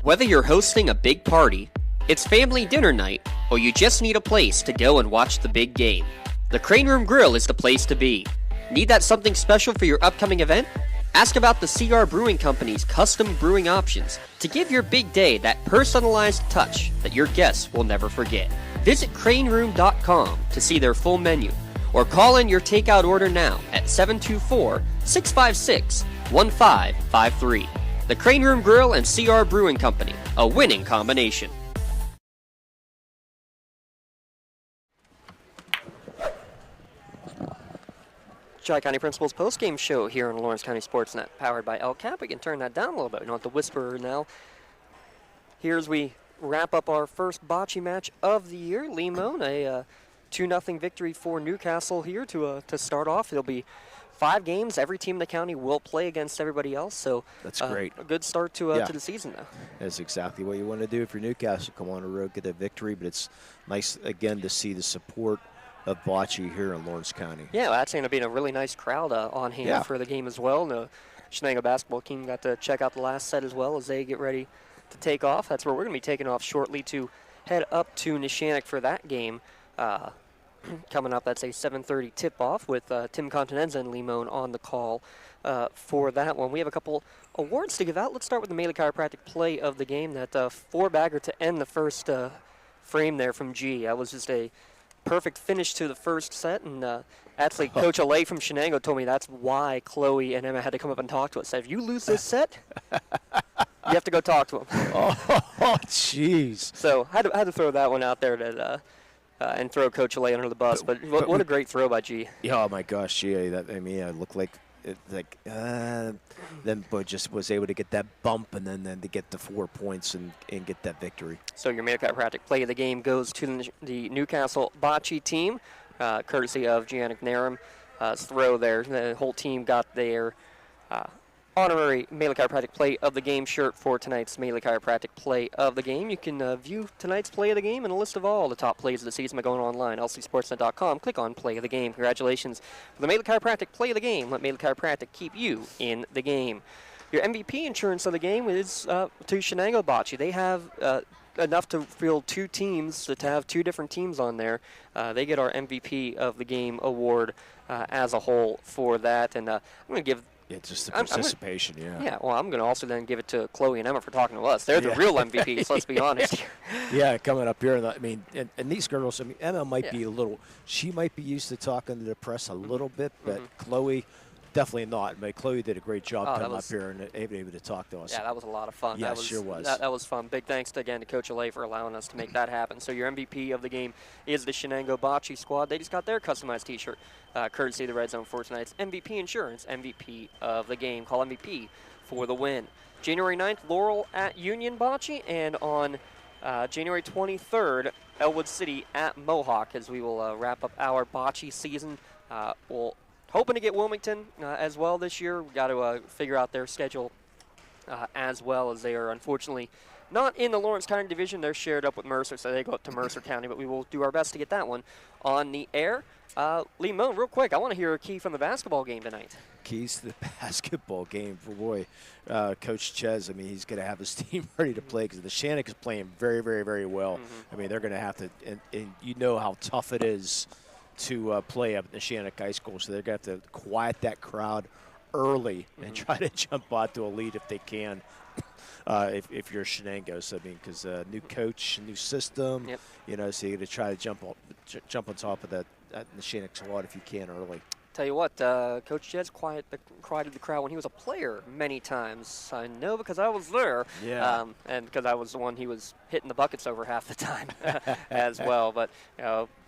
Whether you're hosting a big party, it's family dinner night, or you just need a place to go and watch the big game, the Crane Room Grill is the place to be. Need that something special for your upcoming event? Ask about the CR Brewing Company's custom brewing options to give your big day that personalized touch that your guests will never forget. Visit craneroom.com to see their full menu, or call in your takeout order now at 724-656-1553. The Crane Room Grill and CR Brewing Company, a winning combination. Tri-County Principal's postgame show here on Lawrence County SportsNet, powered by LCAP. We can turn that down a little bit. We don't have to whisper now. Here as we wrap up our first bocce match of the year. Limon, a 2-0 victory for Newcastle here to start off. It'll be 5 games. Every team in the county will play against everybody else. So that's great. A good start to the season, though. That's exactly what you want to do if you're Newcastle. Come on the road, get a victory. But it's nice, again, to see the support of bocce here in Lawrence County. Yeah, that's going to be a really nice crowd on hand for the game as well. And the Shenango basketball team got to check out the last set as well as they get ready to take off. That's where we're going to be taking off shortly to head up to Neshannock for that game. Coming up, that's a 7:30 tip-off with Tim Continenza and Limon on the call for that one. We have a couple awards to give out. Let's start with the Maley Chiropractic play of the game. That 4-bagger to end the first frame there from G. That was just a perfect finish to the first set, and actually Coach Alay from Shenango told me that's why Chloe and Emma had to come up and talk to us. Said, if you lose this set, you have to go talk to him. Oh, jeez. So I had to throw that one out there to and throw Coach Alay under the bus. But what a great throw by G. Yeah, oh my gosh, G. It looked like then but just was able to get that bump and then to get the 4 points and get that victory. So your Maley Chiropractic play of the game goes to the Newcastle bocce team, courtesy of Giannick Naram's throw there. The whole team got their honorary Maley Chiropractic play of the game shirt for tonight's Maley Chiropractic play of the game. You can view tonight's play of the game and a list of all the top plays of the season by going online, lcsportsnet.com. Click on play of the game. Congratulations for the Maley Chiropractic play of the game. Let Maley Chiropractic keep you in the game. Your MVP insurance of the game is to Shenango Bocce. They have enough to field 2 teams, to have 2 different teams on there. They get our MVP of the game award as a whole for that. And I'm going to give just the participation, Yeah, well, I'm going to also then give it to Chloe and Emma for talking to us. They're the real MVPs, let's be honest. Yeah, coming up here. And these girls, Emma might be she might be used to talking to the press a little bit, but Chloe, definitely not. But Chloe did a great job coming up here and able to talk to us. Yeah, that was a lot of fun. Yeah, sure was. That was fun. Big thanks again to Coach Alay for allowing us to make that happen. So your MVP of the game is the Shenango Bocce squad. They just got their customized T-shirt, courtesy of the Red Zone for tonight's MVP Insurance MVP of the game. Call MVP for the win. January 9th, Laurel at Union Bocce, and on January 23rd, Elwood City at Mohawk, as we will wrap up our bocce season. We'll hoping to get Wilmington as well this year. We've got to figure out their schedule as well, as they are unfortunately not in the Lawrence County division. They're shared up with Mercer, so they go up to Mercer County, but we will do our best to get that one on the air. Limon, real quick, I want to hear a key from the basketball game tonight. Keys to the basketball game. Boy, Coach Ches, he's going to have his team ready to play because the Shenango is playing very, very, very well. They're going to have to, and you know how tough it is to play up at the Shenango High School, so they're going to have to quiet that crowd early and try to jump onto a lead if they can. If you're Shenango, so because new coach, new system, so you're going to try to jump on top of the Shenango squad if you can early. Tell you what, Coach Jed's quieted the crowd when he was a player many times. I know because I was there. Yeah. And because I was the one he was hitting the buckets over half the time as well. But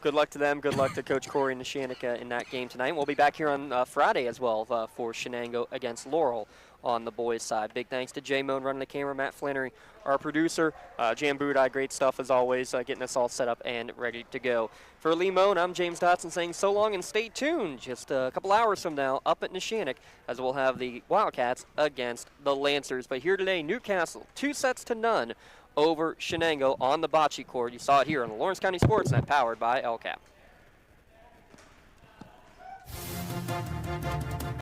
good luck to them. Good luck to Coach Corey and the Shenango in that game tonight. We'll be back here on Friday as well for Shenango against Laurel on the boys' side. Big thanks to Jay Moan running the camera, Matt Flannery, our producer, Jan Budai, great stuff as always, getting us all set up and ready to go. For Lee Moan, I'm James Dotson saying so long and stay tuned. Just a couple hours from now up at Neshannock, as we'll have the Wildcats against the Lancers. But here today, Newcastle, 2-0 over Shenango on the bocce court. You saw it here on the Lawrence County SportsNet, powered by LCAP.